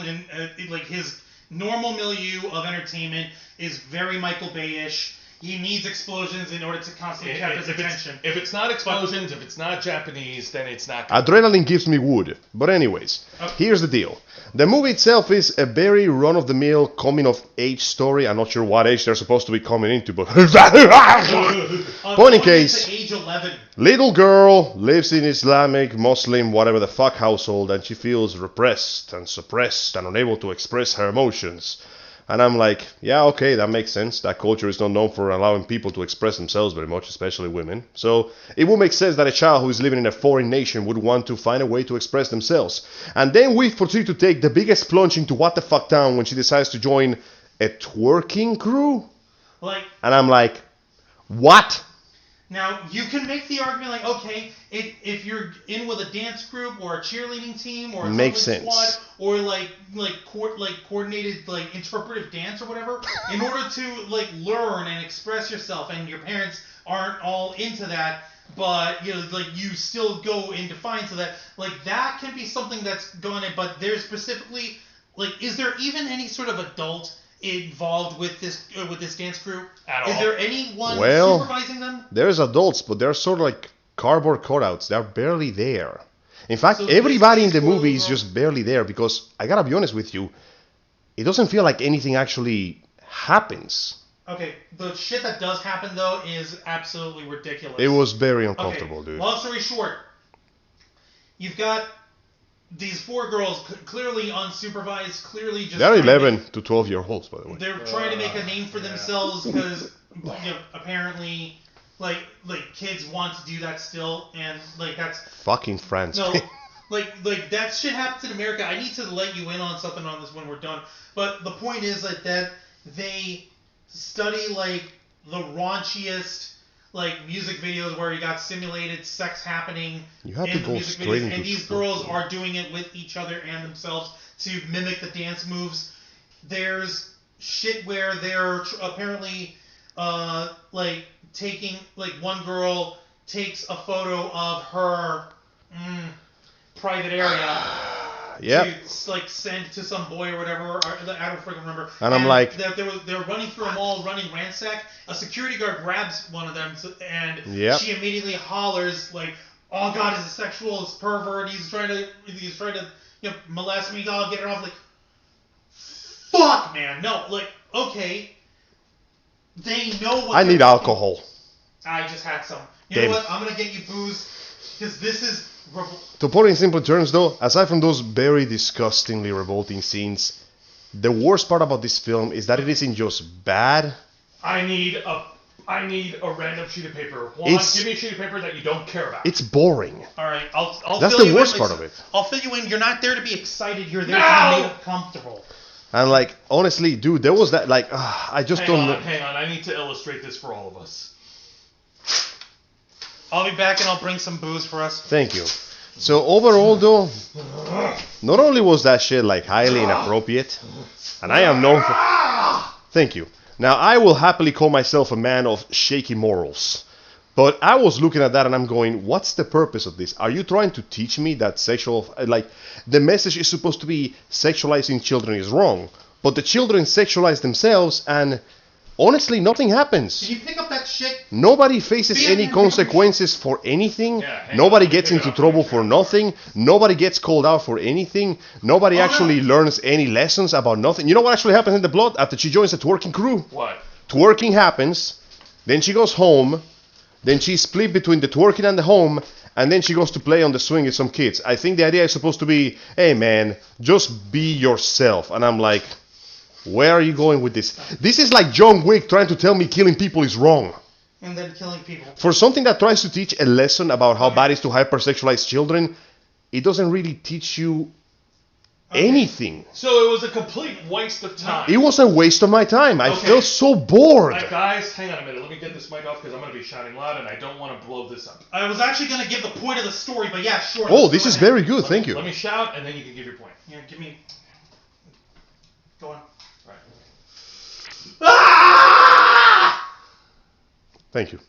like his normal milieu of entertainment is very Michael Bay-ish. He needs explosions in order to constantly capture his attention. If it's not explosions, if it's not Japanese, then it's not good. Adrenaline gives me wood. But anyways, here's the deal. The movie itself is a very run-of-the-mill coming-of-age story. I'm not sure what age they're supposed to be coming into, but... Point in case, Age 11. little girl lives in Islamic, Muslim, whatever the fuck household, and she feels repressed and suppressed and unable to express her emotions. And I'm like, yeah, okay, that makes sense. That culture is not known for allowing people to express themselves very much, especially women. So it would make sense that a child who is living in a foreign nation would want to find a way to express themselves. And then we proceed to take the biggest plunge into what the fuck town when she decides to join a twerking crew. Like, and I'm like, what? Now, you can make the argument like, okay, if you're in with a dance group or a cheerleading team or a Makes tumbling sense. squad or like coordinated like interpretive dance or whatever, in order to like learn and express yourself, and your parents aren't all into that, but you know, like you still go in defiance of that, like that can be something that's going in. But there's specifically like, is there even any sort of adult involved with this dance group? At all? Is there anyone Well, supervising them? There's adults, but they're sort of like cardboard cutouts. They're barely there. In fact, So everybody in the basically, movie is just barely there because, I gotta be honest with you, it doesn't feel like anything actually happens. Okay, the shit that does happen though is absolutely ridiculous. It was very uncomfortable, okay. dude. Long story short, you've got these 4 girls clearly unsupervised, clearly just They're trying to 11 to 12 year olds, by the way. they're trying to make a name for themselves because apparently like kids want to do that still, and like that's Fucking France. no like that shit happens in America. I need to let you in on something on this when we're done. But the point is that they study like the raunchiest like music videos where you got simulated sex happening You have in to the go music straight videos, into and these truth. girls are doing it with each other and themselves to mimic the dance moves. There's shit where they're apparently like taking, like one girl takes a photo of her private area Yep. to like send to some boy or whatever. Or, I don't freaking remember. And I'm like, they're running through a mall, running ransack. A security guard grabs one of them, and Yep. she immediately hollers like, "Oh God, he's a sexual pervert. He's trying to molest me. I'll get it off." Like, fuck, man. No, like, okay. They know what I they're need doing. alcohol. I just had some. You Damn. know what? I'm gonna get you booze because this is. To put it in simple terms, though, aside from those very disgustingly revolting scenes, the worst part about this film is that it isn't just bad. I need a random sheet of paper. Juan, give me a sheet of paper that you don't care about. It's boring. All right, I'll That's fill the you worst in, part of it. I'll fill you in. You're not there to be excited. You're there No! to be made comfortable. And like, honestly, dude, there was that, like, I just don't know. Hang on. I need to illustrate this for all of us. I'll be back and I'll bring some booze for us. Thank you. So overall, though, not only was that shit like highly inappropriate, and I am known for. Thank you. Now I will happily call myself a man of shaky morals, but I was looking at that and I'm going, what's the purpose of this? Are you trying to teach me that the message is supposed to be sexualizing children is wrong, but the children sexualize themselves and honestly nothing happens. Did you pick up that shit? Nobody faces any consequences for anything. Yeah, Nobody on, gets pick it into up. trouble for nothing. Nobody gets called out for anything. Nobody actually learns any lessons about nothing. You know what actually happens in the plot after she joins the twerking crew? What? Twerking happens. Then she goes home. Then she's split between the twerking and the home. And then she goes to play on the swing with some kids. I think the idea is supposed to be, hey man, just be yourself. And I'm like, where are you going with this? This is like John Wick trying to tell me killing people is wrong. And then killing people. For something that tries to teach a lesson about how bad it is to hypersexualize children, it doesn't really teach you anything. So it was a complete waste of time. It was a waste of my time. I Okay. felt so bored. Guys, hang on a minute. Let me get this mic off because I'm going to be shouting loud and I don't want to blow this up. I was actually gonna give the point of the story, but yeah, sure. Oh, let's this go is ahead. very good. Thank you. Let me shout and then you can give your point. Yeah, give me. Go on. Right. Thank you.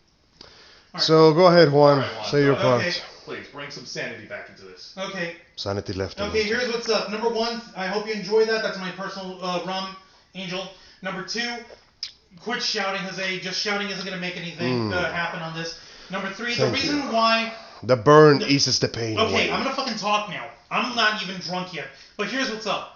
right. So go ahead, Juan. All right, Juan. Say your Okay. part. Please bring some sanity back into this. Okay. Sanity left. Okay, here's what's up. Number 1, I hope you enjoy that. That's my personal rum, Angel. Number 2, quit shouting, Jose. Just shouting isn't going to make anything happen on this. Number 3, the Thank reason you. why... The burn eases the pain. Okay, away. I'm going to fucking talk now. I'm not even drunk yet. But here's what's up.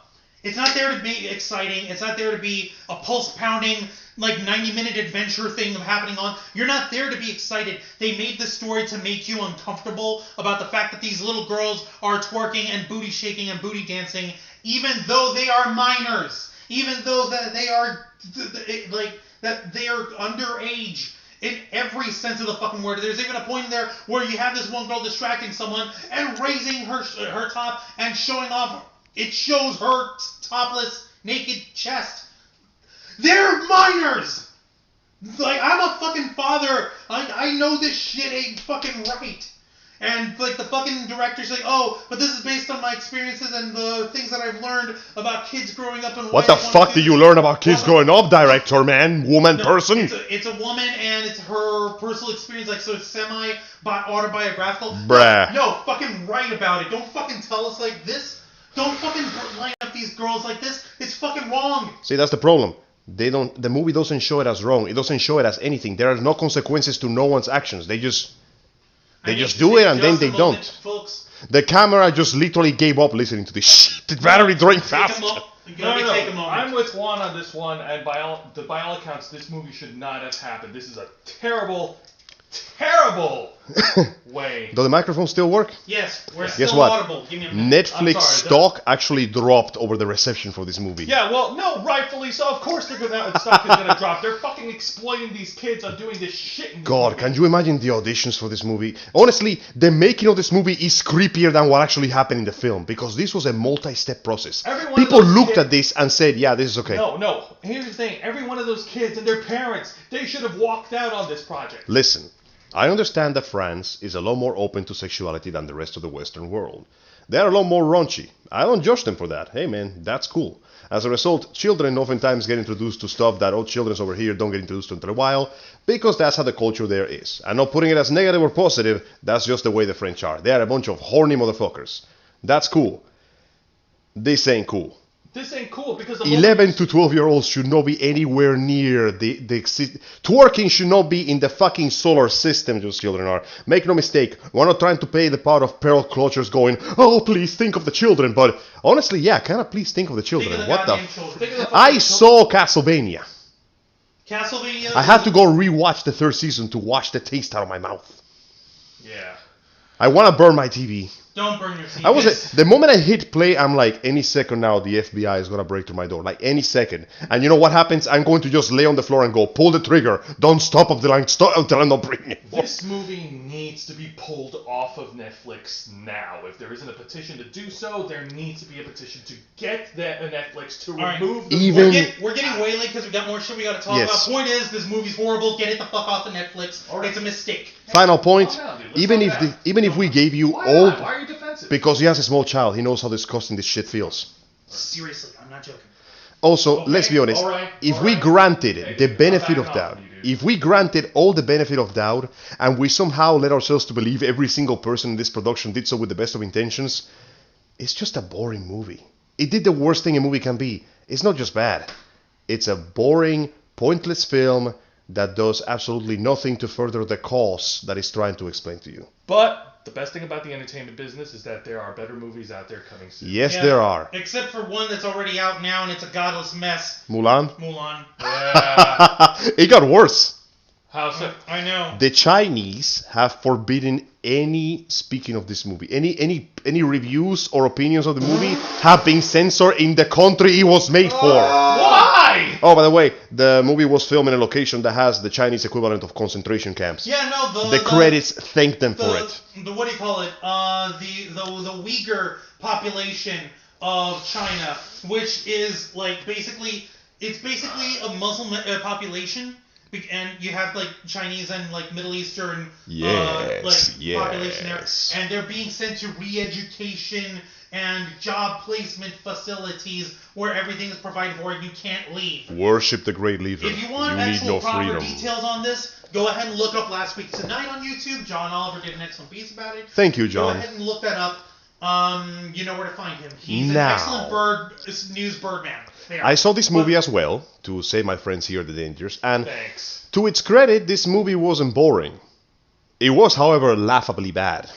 It's not there to be exciting. It's not there to be a pulse-pounding, like, 90-minute adventure thing happening on. You're not there to be excited. They made this story to make you uncomfortable about the fact that these little girls are twerking and booty shaking and booty dancing, even though they are minors. even though that they are that they are underage in every sense of the fucking word. There's even a point in there where you have this one girl distracting someone and raising her top and showing off. It shows her topless, naked chest. They're minors. Like, I'm a fucking father. I know this shit ain't fucking right. And, like, the fucking director's like, oh, but this is based on my experiences and the things that I've learned about kids growing up and What the fuck did you learn about kids growing up, director, man? Person? It's a woman, and it's her personal experience, like, so it's semi-autobiographical. Bruh. No, fucking write about it. Don't fucking tell us like this. Don't fucking line up these girls like this. It's fucking wrong. See, that's the problem. The movie doesn't show it as wrong. It doesn't show it as anything. There are no consequences to no one's actions. They just do it and then they don't. Folks. The camera just literally gave up listening to this shit. The battery drained fast. No. I'm with Juan on this one, and by all accounts, this movie should not have happened. This is a terrible way. Does the microphone still work? Yes, we're Guess still what? audible. Give me a minute. Netflix stock actually dropped over the reception for this movie. Yeah, well, no, rightfully so. Of course, stock is gonna drop. They're fucking exploiting these kids on doing this shit. In this God, movie. can you imagine the auditions for this movie? Honestly, the making of this movie is creepier than what actually happened in the film, because this was a multi-step process. People looked at this and said, yeah, this is okay. No. Here's the thing. Every one of those kids and their parents, they should have walked out on this project. Listen, I understand that France is a lot more open to sexuality than the rest of the Western world. They are a lot more raunchy. I don't judge them for that. Hey man, that's cool. As a result, children oftentimes get introduced to stuff that children over here don't get introduced to until a while, because that's how the culture there is. I'm not putting it as negative or positive, that's just the way the French are. They are a bunch of horny motherfuckers. That's cool. This ain't cool. This ain't cool because 11 to 12-year-olds should not be anywhere near twerking should not be in the fucking solar system. Those children are. Make no mistake, we're not trying to play the part of Pearl Clutchers going, oh, please think of the children. But honestly, yeah, kind of please think of the children. What the? I saw Castlevania. I had to go rewatch the third season to wash the taste out of my mouth. Yeah. I want to burn my TV. Don't burn your TV. The moment I hit play, I'm like, any second now, the FBI is going to break through my door. Like, any second. And you know what happens? I'm going to just lay on the floor and go, pull the trigger. Don't stop until I'm not breaking it. This movie needs to be pulled off of Netflix now. If there isn't a petition to do so, there needs to be a petition to get Netflix to remove the We're getting way late because we got more shit we got to talk about. Point is, this movie's horrible. Get it the fuck off of Netflix. Right. It's a mistake. Final point. Even if we gave you all... Why are you defensive? Because he has a small child. He knows how disgusting this shit feels. Seriously, I'm not joking. Also, let's be honest. If we granted the benefit of doubt, if we granted all the benefit of doubt, and we somehow let ourselves to believe every single person in this production did so with the best of intentions, it's just a boring movie. It did the worst thing a movie can be. It's not just bad. It's a boring, pointless film that does absolutely nothing to further the cause that it's trying to explain to you. But the best thing about the entertainment business is that there are better movies out there coming soon. Yes, there are. Except for one that's already out now, and it's a godless mess. Mulan? Yeah. It got worse. How so? I know. The Chinese have forbidden speaking of this movie, any reviews or opinions of the movie have been censored in the country it was made for. Why? Oh, by the way, the movie was filmed in a location that has the Chinese equivalent of concentration camps. Yeah, no, the credits thank them for it. What do you call it? The Uyghur population of China, which is like basically a Muslim population. And you have like Chinese and like Middle Eastern population there, and they're being sent to re-education and job placement facilities where everything is provided for and you can't leave. Worship the great leader. If you want actual proper details on this, go ahead and look up Last Week Tonight on YouTube. John Oliver did an excellent piece about it. Thank you, John. Go ahead and look that up. You know where to find him. He's an excellent news birdman. I saw this movie as well, to save my friends here the dangers, and to its credit, this movie wasn't boring. It was, however, laughably bad.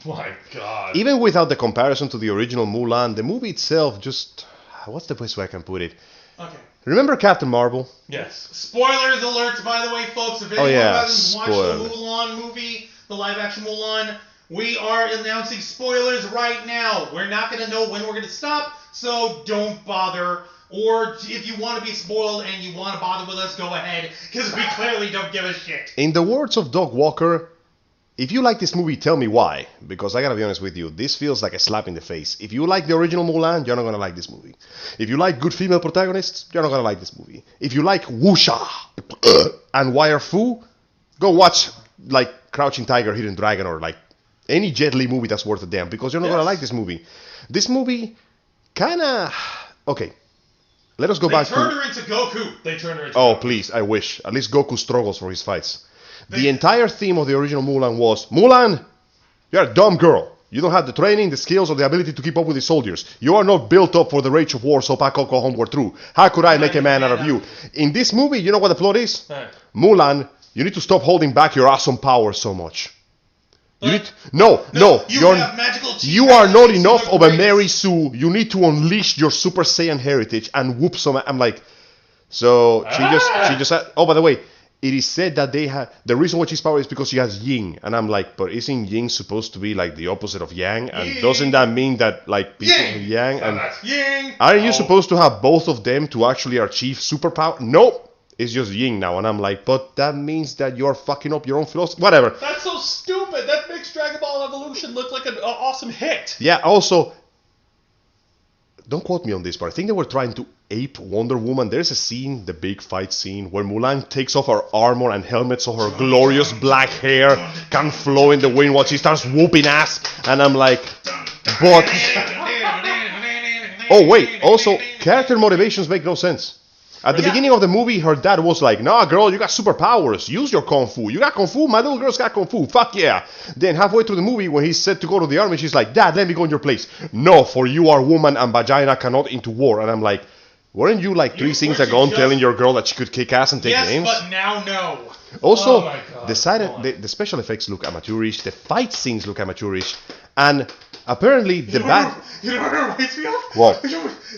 My God. Even without the comparison to the original Mulan, the movie itself just... What's the best way I can put it? Okay. Remember Captain Marvel? Yes. Spoilers alert, by the way, folks. If anyone hasn't watched the Mulan movie, the live-action Mulan, we are announcing spoilers right now. We're not going to know when we're going to stop, so don't bother. or if you want to be spoiled and you want to bother with us, go ahead, because we clearly don't give a shit. In the words of Doug Walker, if you like this movie, tell me why. Because I gotta be honest with you, this feels like a slap in the face. If you like the original Mulan, you're not gonna like this movie. If you like good female protagonists, you're not gonna like this movie. If you like Wuxia and Wire Fu, go watch like Crouching Tiger, Hidden Dragon, or like any Jet Li movie that's worth a damn, because you're not gonna like this movie. This movie kinda... Okay. Let us go back to... They turned her into Goku. Oh, please, I wish. At least Goku struggles for his fights. The entire theme of the original Mulan was, Mulan, you're a dumb girl. You don't have the training, the skills, or the ability to keep up with the soldiers. You are not built up for the rage of war, so Pak Koko homeward through. How could I make a man out of you? In this movie, you know what the plot is? Mulan, you need to stop holding back your awesome power so much. You need you are not enough of a Mary Sue. You need to unleash your Super Saiyan heritage and whoop some. I'm like, so she just said, oh, by the way, it is said that they have the reason why she's power is because she has yin, and I'm like, but isn't yin supposed to be like the opposite of yang? And Ying. Doesn't that mean that like people yang and Ying. aren't you supposed to have both of them to actually achieve superpower? Nope. It's just yin now, and I'm like, but that means that you're fucking up your own philosophy. Whatever. That's so stupid. That makes Dragon Ball Evolution look like an awesome hit. Yeah, also, don't quote me on this, but I think they were trying to ape Wonder Woman. There's a scene, the big fight scene, where Mulan takes off her armor and helmet so her glorious black hair can flow in the wind while she starts whooping ass. And I'm like, but... Oh, wait, also, character motivations make no sense. At the beginning of the movie, her dad was like, nah, girl, you got superpowers. Use your kung fu. You got kung fu? My little girl's got kung fu. Fuck yeah. Then halfway through the movie, when he's set to go to the army, she's like, Dad, let me go in your place. No, for you are woman and vagina cannot into war. And I'm like, weren't you like 3 scenes ago telling your girl that she could kick ass and take names? Yes, but now no. Also, oh my God, the special effects look amateurish. The fight scenes look amateurish. And apparently the bad... You know what it reminds me of? What?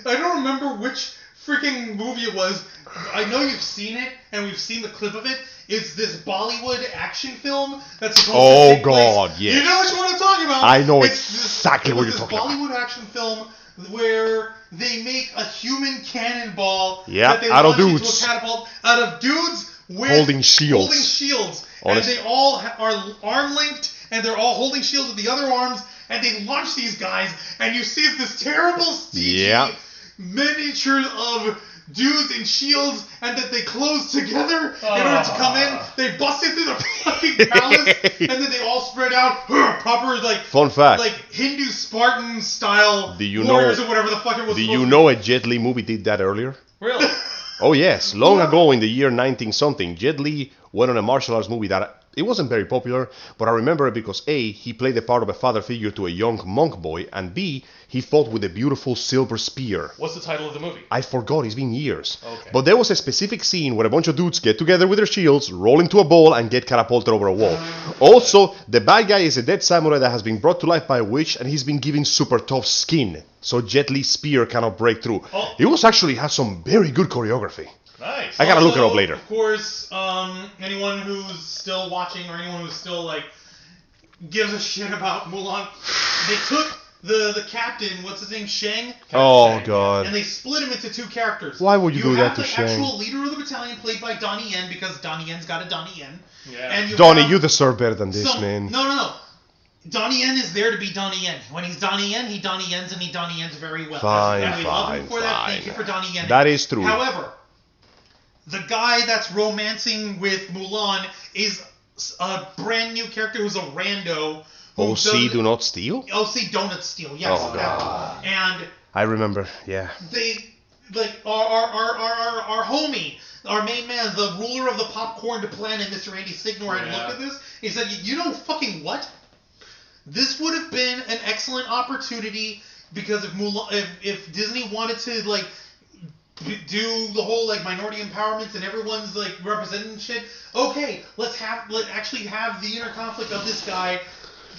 I don't remember which freaking movie it was. I know you've seen it, and we've seen the clip of it. It's this Bollywood action film that's supposed to take place. Yes. You know which one I'm talking about. I know exactly what you're talking about. It's this Bollywood action film where they make a human cannonball that they out of launch dudes. into a catapult out of dudes with holding shields. And they all are arm linked, and they're all holding shields with the other arms, and they launch these guys, and you see this terrible CG miniature of dudes in shields, and that they close together in order to come in. They bust into the fucking palace, and then they all spread out. Proper, like, fun fact, like Hindu Spartan style warriors or whatever the fuck it was. Do you know a Jet Li movie did that earlier? Really? Oh yes, long ago in the year 19-something, Jet Li went on a martial arts movie that it wasn't very popular, but I remember it because A, he played the part of a father figure to a young monk boy, and B, he fought with a beautiful silver spear. What's the title of the movie? I forgot, it's been years. Okay. But there was a specific scene where a bunch of dudes get together with their shields, roll into a ball, and get catapulted over a wall. Also, the bad guy is a dead samurai that has been brought to life by a witch, and he's been given super tough skin, so Jet Li's spear cannot break through. It was actually has some very good choreography. Nice. I gotta look it up later. Of course, anyone who's still watching or anyone who's still like gives a shit about Mulan, they took the captain, what's his name, Shang? Oh god. And they split him into 2 characters. Why would you do that to Shang? You have the actual leader of the battalion played by Donnie Yen, because Donnie Yen's got a Donnie Yen. Yeah. And Donnie, you deserve better than this, man. No. Donnie Yen is there to be Donnie Yen. When he's Donnie Yen, he Donnie Yens, and he Donnie Yens very well. And we love him for that. Thank you for Donnie Yen. That is true. However, the guy that's romancing with Mulan is a brand new character who's a rando. OC Do Not Steal? OC Donut Steal, yes. Oh, God. And I remember, yeah. they, like, our homie, our main man, the ruler of the popcorn planet, Mr. Andy Signor, had looked at this. He said, you know fucking what? This would have been an excellent opportunity, because if Disney wanted to, like, do the whole like minority empowerment and everyone's like representing shit. Okay, let's actually have the inner conflict of this guy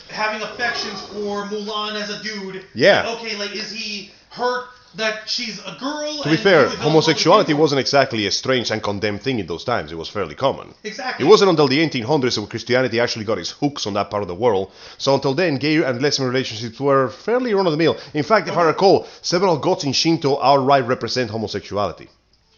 having affections for Mulan as a dude. Yeah. Okay, like is he hurt that she's a girl. To be fair, homosexuality wasn't exactly a strange and condemned thing in those times. It was fairly common. Exactly. It wasn't until the 1800s when Christianity actually got its hooks on that part of the world. So until then, gay and lesbian relationships were fairly run-of-the-mill. In fact, if I recall, several gods in Shinto outright represent homosexuality.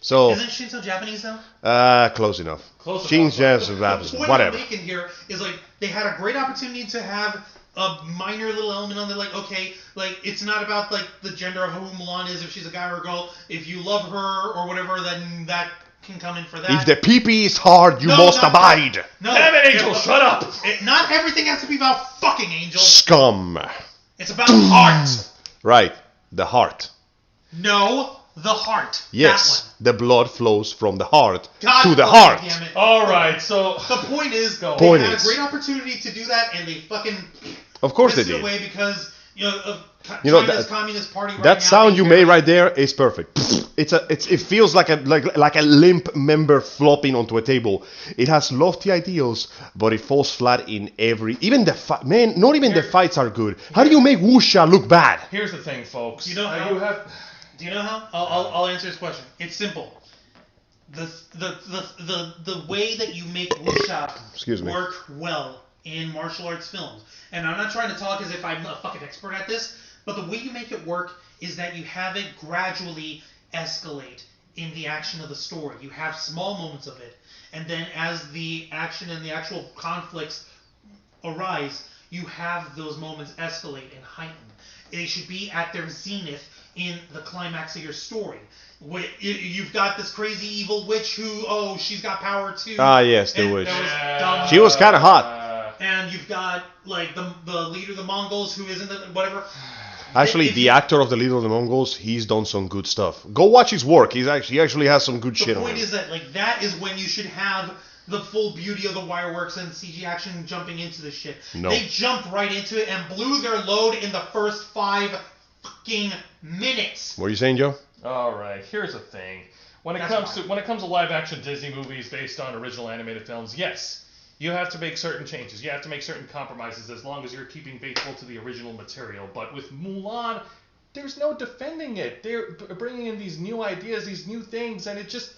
So, isn't Shinto Japanese though? close enough. Close Shin's enough. just The point whatever. I'm making here is like they had a great opportunity to have a minor little element on there, like, okay, like it's not about like the gender of who Mulan is, if she's a guy or a girl. If you love her or whatever, then that can come in for that. If the pee-pee is hard, you must abide. No, Damn it, Angel, shut up! Not everything has to be about fucking, Angel. Scum. It's about heart. Right, the heart. No, the heart. Yes, the blood flows from the heart God to the fucking heart. damn it. Alright, so... The point is, they Point had is- a great opportunity to do that, and they fucking Of course they pissed it did. away because of You know, China's that- Communist Party. Right That now, sound you they made right there is perfect. It feels like a limp member flopping onto a table. It has lofty ideals, but it falls flat in every. Even the man, not even the fights are good. How do you make wuxia look bad? Here's the thing, folks. You know how- Do you know how? I'll answer this question. It's simple. The way that you make wuxia Excuse me. work well in martial arts films, and I'm not trying to talk as if I'm a fucking expert at this, but the way you make it work is that you have it gradually escalate in the action of the story. You have small moments of it, and then as the action and the actual conflicts arise, you have those moments escalate and heighten. They should be at their zenith in the climax of your story. You've got this crazy evil witch who, she's got power too. Ah, yes, the and witch. that was dumb. She was kind of hot. And you've got like the leader of the Mongols who isn't whatever. Actually, If the you- actor of the leader of the Mongols, he's done some good stuff. Go watch his work. He actually has some good The shit on point him. is that like that is when you should have the full beauty of the wireworks and CG action jumping into the shit. No. They jumped right into it and blew their load in the first 5 fucking minutes. What are you saying, Joe? Alright, here's the thing. When it comes to live action Disney movies based on original animated films, yes, you have to make certain changes. You have to make certain compromises as long as you're keeping faithful to the original material. But with Mulan, there's no defending it. They're bringing in these new ideas, these new things, and it just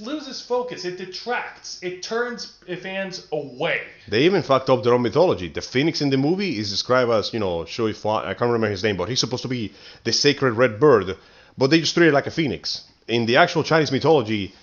loses focus. It detracts. It turns fans away. They even fucked up their own mythology. The phoenix in the movie is described as, Shui Fa, I can't remember his name, but he's supposed to be the sacred red bird, but they just treat it like a phoenix. In the actual Chinese mythology,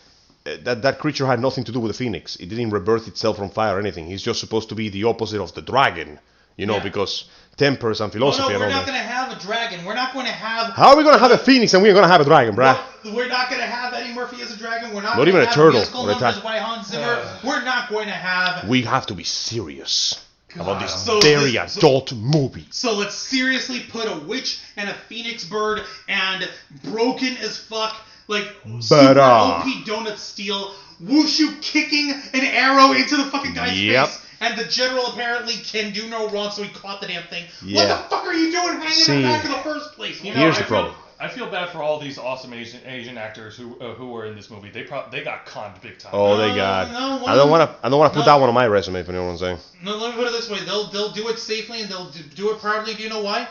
that creature had nothing to do with the phoenix. It didn't rebirth itself from fire or anything. He's just supposed to be the opposite of the dragon, Yeah. because tempers and philosophy we're and all not that. going to have a dragon. We're not going to have... How are we going to have a phoenix and we're going to have a dragon, bruh? We're not going to have Eddie Murphy as a dragon. We're not Not going even to a have turtle musical or a numbers ta- by Hans Zimmer. We're not going to have... We have to be serious about this So very this- adult movie. So let's seriously put a witch and a phoenix bird and broken as fuck, like super OP donut steel, wushu kicking an arrow into the fucking guy's Yep. face. And the general apparently can do no wrong, so he caught the damn thing. Yeah. What the fuck are you doing hanging See, in the back in the first place? Here's the problem. I feel bad for all these awesome Asian actors who were in this movie. They got conned big time. Oh, they got. no, I don't want to put that one on my resume. If you know what I'm saying. No, let me put it this way: they'll do it safely and they'll do it proudly. Do you know why?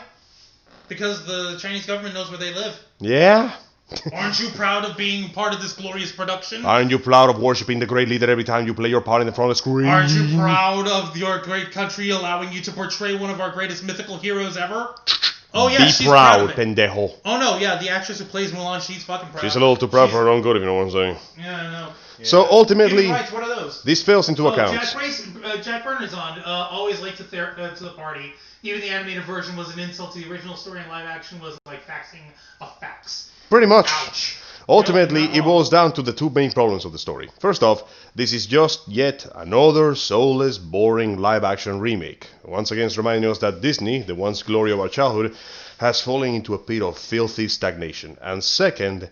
Because the Chinese government knows where they live. Yeah. Aren't you proud of being part of this glorious production? Aren't you proud of worshiping the great leader every time you play your part in the front of the screen? Aren't you proud of your great country allowing you to portray one of our greatest mythical heroes ever? Oh yeah, Be she's proud, of it. pendejo. Oh no, yeah, the actress who plays Mulan, she's fucking proud. She's a little too proud for her own good, if you know what I'm saying. Yeah, I know. So ultimately, Human rights, what are those? this fails into account. Jack Bernard's on. Always late to the party. Even the animated version was an insult to the original story, and live action was like faxing a fax. Pretty much. Ouch. Ultimately, Not it wrong. boils down to the two main problems of the story. First off, this is just yet another soulless, boring live-action remake. Once again, reminding us that Disney, the once glory of our childhood, has fallen into a pit of filthy stagnation. And second,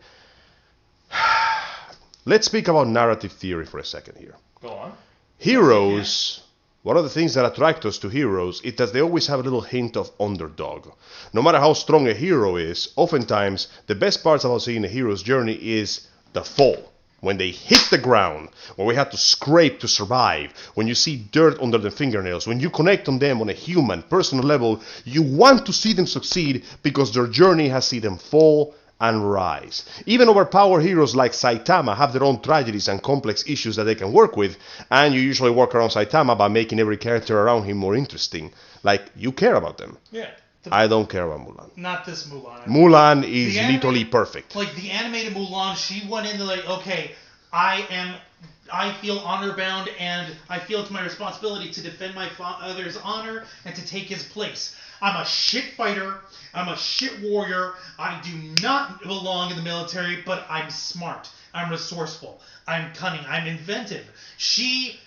let's speak about narrative theory for a second here. Go on. Heroes, one of the things that attract us to heroes is that they always have a little hint of underdog. No matter how strong a hero is, oftentimes the best parts about seeing a hero's journey is the fall. When they hit the ground, when we have to scrape to survive, when you see dirt under their fingernails, when you connect on them on a human, personal level, you want to see them succeed because their journey has seen them fall and rise. Even overpowered heroes like Saitama have their own tragedies and complex issues that they can work with, and you usually work around Saitama by making every character around him more interesting. Like, you care about them. Yeah. I don't care about Mulan. Not this Mulan. Mulan is literally perfect. Like, the animated Mulan, she went into, like, okay, I feel honor bound, and I feel it's my responsibility to defend my father's honor and to take his place. I'm a shit fighter. I'm a shit warrior. I do not belong in the military, but I'm smart. I'm resourceful. I'm cunning. I'm inventive. She,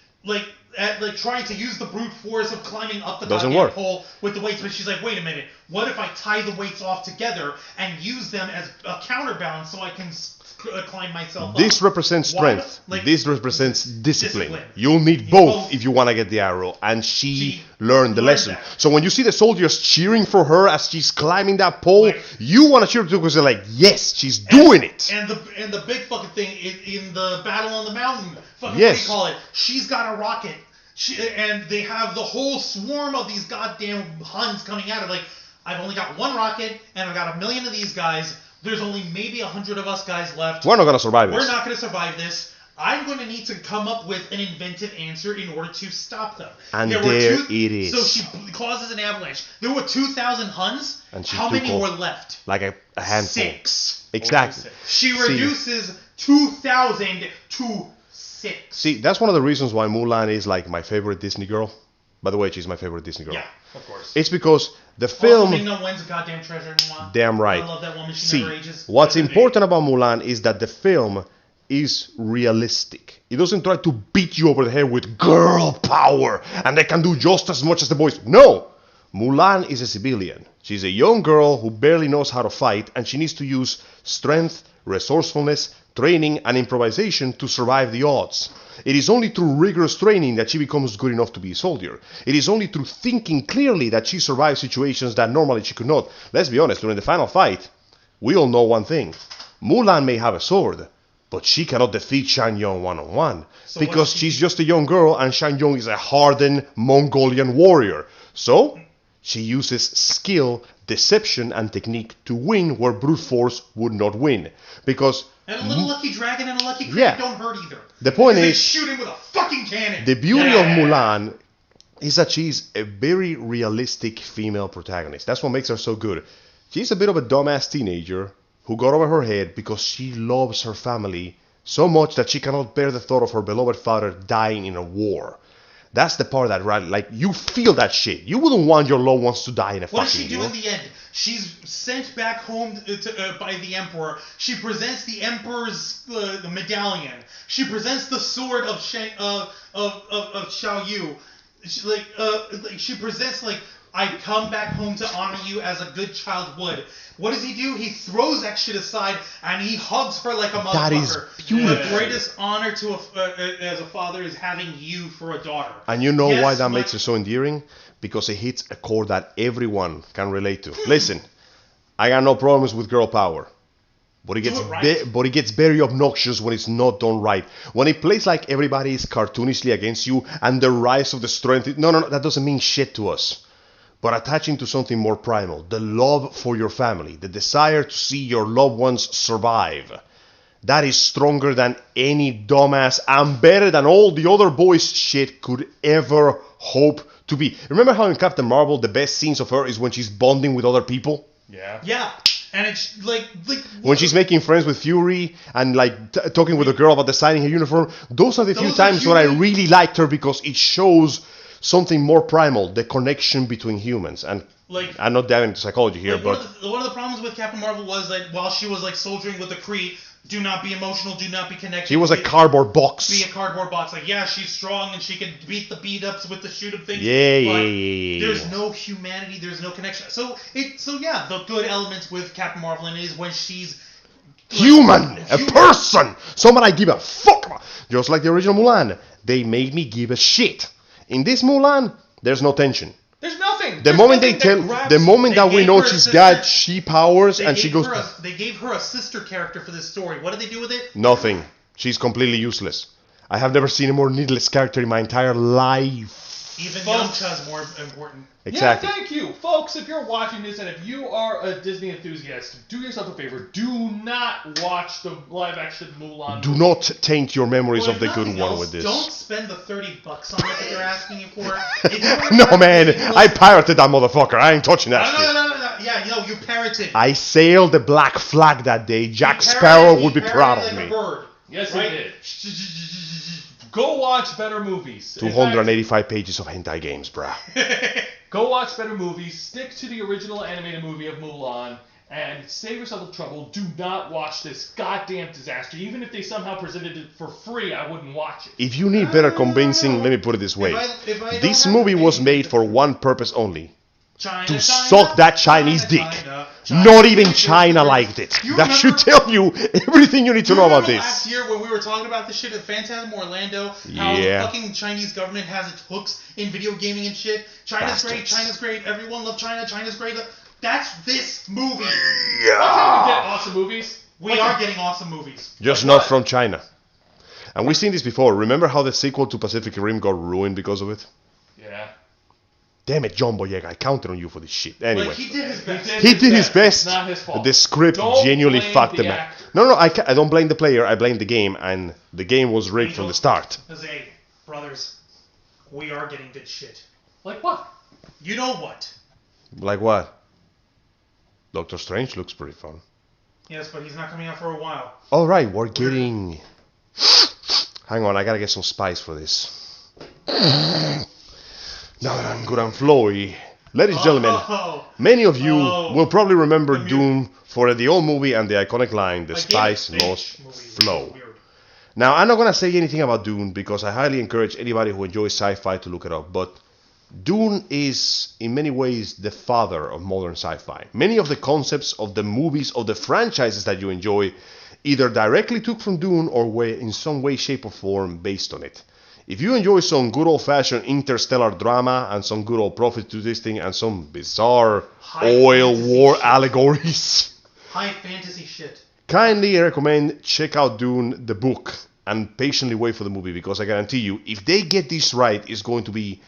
trying to use the brute force of climbing up the goddamn pole with the weights, but she's like, wait a minute. What if I tie the weights off together and use them as a counterbalance so I can climb myself This up? represents strength. This represents discipline. You'll need both if you want to get the arrow. And she learned the lesson. So when you see the soldiers cheering for her as she's climbing that pole, you want to cheer too because they're like, yes, she's doing it. And the big fucking thing in the battle on the mountain, what do you call it? She's got a rocket. And they have the whole swarm of these goddamn Huns coming at her. Like, I've only got one rocket, and I've got 1 million of these guys. There's only maybe 100 of us guys left. We're not going to survive this. We're not going to survive this. I'm going to need to come up with an inventive answer in order to stop them. And there it is. So she causes an avalanche. There were 2,000 Huns. And how many were left? Like a handful. 6. Exactly. She reduces 2,000 to 6. See, that's one of the reasons why Mulan is like my favorite Disney girl. By the way, she's my favorite Disney girl. Yeah, of course. It's because the film... Ming-Na Wen's a goddamn treasure. Damn right. I love that woman. She never ages. What's important about Mulan is that the film is realistic. It doesn't try to beat you over the head with girl power and they can do just as much as the boys. No! Mulan is a civilian. She's a young girl who barely knows how to fight and she needs to use strength, resourcefulness, training and improvisation to survive the odds. It is only through rigorous training that she becomes good enough to be a soldier. It is only through thinking clearly that she survives situations that normally she could not. Let's be honest, during the final fight, we all know one thing. Mulan may have a sword, but she cannot defeat Shan Yong one-on-one. Because she's just a young girl and Shan Yong is a hardened Mongolian warrior. So, she uses skill, deception and technique to win where brute force would not win. Because... And a little lucky dragon and a lucky critic don't hurt either. The point is... They shoot him with a fucking cannon. The beauty of Mulan is that she's a very realistic female protagonist. That's what makes her so good. She's a bit of a dumbass teenager who got over her head because she loves her family so much that she cannot bear the thought of her beloved father dying in a war. That's the part that, like, you feel that shit. You wouldn't want your loved ones to die in a fucking war. What does she do in the end? She's sent back home by the Emperor. She presents the Emperor's the medallion. She presents the sword of Xiao Yu. She presents, like, I come back home to honor you as a good child would. What does he do? He throws that shit aside and he hugs her like a motherfucker. That is beautiful. The greatest honor to as a father is having you for a daughter. And you know why that makes it so endearing? Because it hits a chord that everyone can relate to. Listen, I got no problems with girl power. But it gets very obnoxious when it's not done right. When it plays like everybody is cartoonishly against you and the rise of the strength... No, that doesn't mean shit to us. But attaching to something more primal, the love for your family, the desire to see your loved ones survive, that is stronger than any dumbass and better than all the other boys' shit could ever hope to be. Remember how in Captain Marvel the best scenes of her is when she's bonding with other people? Yeah. And it's like when she's making friends with Fury and like talking with a girl about designing her uniform. Those are the few times when I really liked her because it shows something more primal, the connection between humans. And like, I'm not diving into psychology here, but one of the problems with Captain Marvel was that while she was like soldiering with the Kree, do not be emotional, do not be connected. She was a cardboard box. Be a cardboard box. Like, yeah, she's strong and she can beat the beat-ups with the shoot-up things. Yeah. There's no humanity, there's no connection. So yeah, the good elements with Captain Marvel is when she's human, a person, someone I give a fuck about. Just like the original Mulan, they made me give a shit. In this Mulan, there's no tension. There's nothing. The moment that we know she's got she powers and she goes... They gave her a sister character for this story. What did they do with it? Nothing. She's completely useless. I have never seen a more needless character in my entire life. Even Folks. Yamcha's more important. Exactly. Yeah, thank you. Folks, if you're watching this and if you are a Disney enthusiast, do yourself a favor. Do not watch the live-action Mulan Do movie. not taint your memories Well, of the if good nothing one else, with this. Don't spend the $30 on it that they're asking you for. If you were No, to- man. if it I was- pirated that motherfucker. I ain't touching that shit. No. Yeah, you parroted. I sailed the black flag that day. Jack He parroted- Sparrow he would be parroted proud like of a me. bird, Yes, right? he did. Go watch better movies. In fact, 285 pages of hentai games, bruh. go watch better movies. Stick to the original animated movie of Mulan. And save yourself the trouble. Do not watch this goddamn disaster. Even if they somehow presented it for free, I wouldn't watch it. If you need better convincing, let me put it this way. If I don't This have movie to was pay- made for one purpose only. China, To China, suck that Chinese China, dick. China, Not even China. China liked it. You That should tell you everything you need to know about Last this. year when we were talking about this shit at Phantasm Orlando, how Yeah. the fucking Chinese government has its hooks in video gaming and shit. Bastards. China's great, everyone loves China, China's great. That's this movie. Why can't we get awesome movies? We are getting awesome movies. Just Like not what? from China. And we've seen this before. Remember how the sequel to Pacific Rim got ruined because of it? Yeah. Damn it, John Boyega, I counted on you for this shit. Anyway. Like, he did his best. He did his best. It's not his fault. The script Don't genuinely blame fucked the him up. actor. No, I don't blame the player. I blame the game, and the game was rigged from the start. Jose, brothers, we are getting good shit. Like what? You know what? Like what? Doctor Strange looks pretty fun. Yes, but he's not coming out for a while. All right, we're getting. Hang on, I gotta get some spice for this. Now that I'm good and flowy, ladies and gentlemen, Oh, many of you Oh. will probably remember The mu- Dune for the old movie and the iconic line, "The like, spice Game of must Thrones movie was flow." weird. Now, I'm not gonna say anything about Dune because I highly encourage anybody who enjoys sci-fi to look it up. But Dune is, in many ways, the father of modern sci-fi. Many of the concepts of the movies, of the franchises that you enjoy, either directly took from Dune or were in some way, shape, or form based on it. If you enjoy some good old-fashioned interstellar drama and some good old profit twisting and some bizarre High oil fantasy war shit. allegories, High fantasy shit. kindly recommend check out Dune, the book, and patiently wait for the movie because I guarantee you, if they get this right, it's going to be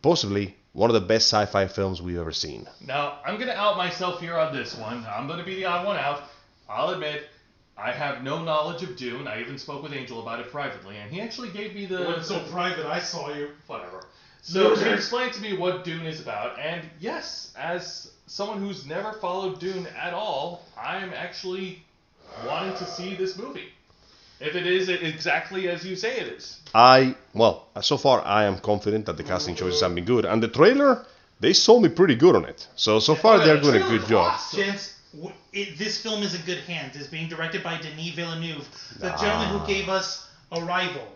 possibly one of the best sci-fi films we've ever seen. Now, I'm going to out myself here on this one. I'm going to be the odd one out. I'll admit, I have no knowledge of Dune. I even spoke with Angel about it privately, and he actually gave me the... It wasn't so private, I saw you. Whatever. So he explained to me what Dune is about, and yes, as someone who's never followed Dune at all, I'm actually wanting to see this movie. If it is exactly as you say it is. So far I am confident that the casting choices have been good, and the trailer, they sold me pretty good on it. So far they're doing a good job. Chance, this film is in good hands. It's being directed by Denis Villeneuve, the gentleman who gave us Arrival.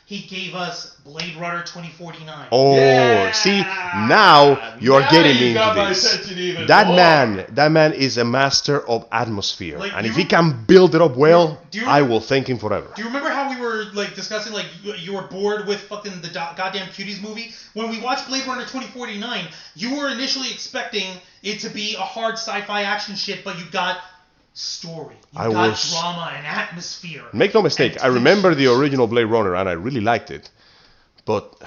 He gave us Blade Runner 2049. Oh, Yeah! see, now you're Now getting you me got into my this. attention even That more. man is a master of atmosphere, Like, and if you- he can build it up well, Do you I remember- will thank him forever. Do you remember how we were like discussing like you were bored with fucking the goddamn Cuties movie? When we watched Blade Runner 2049, you were initially expecting it to be a hard sci-fi action shit, but you got story, you I got was- drama and atmosphere. Make no mistake, and I remember the tension. original Blade Runner, and I really liked it. But the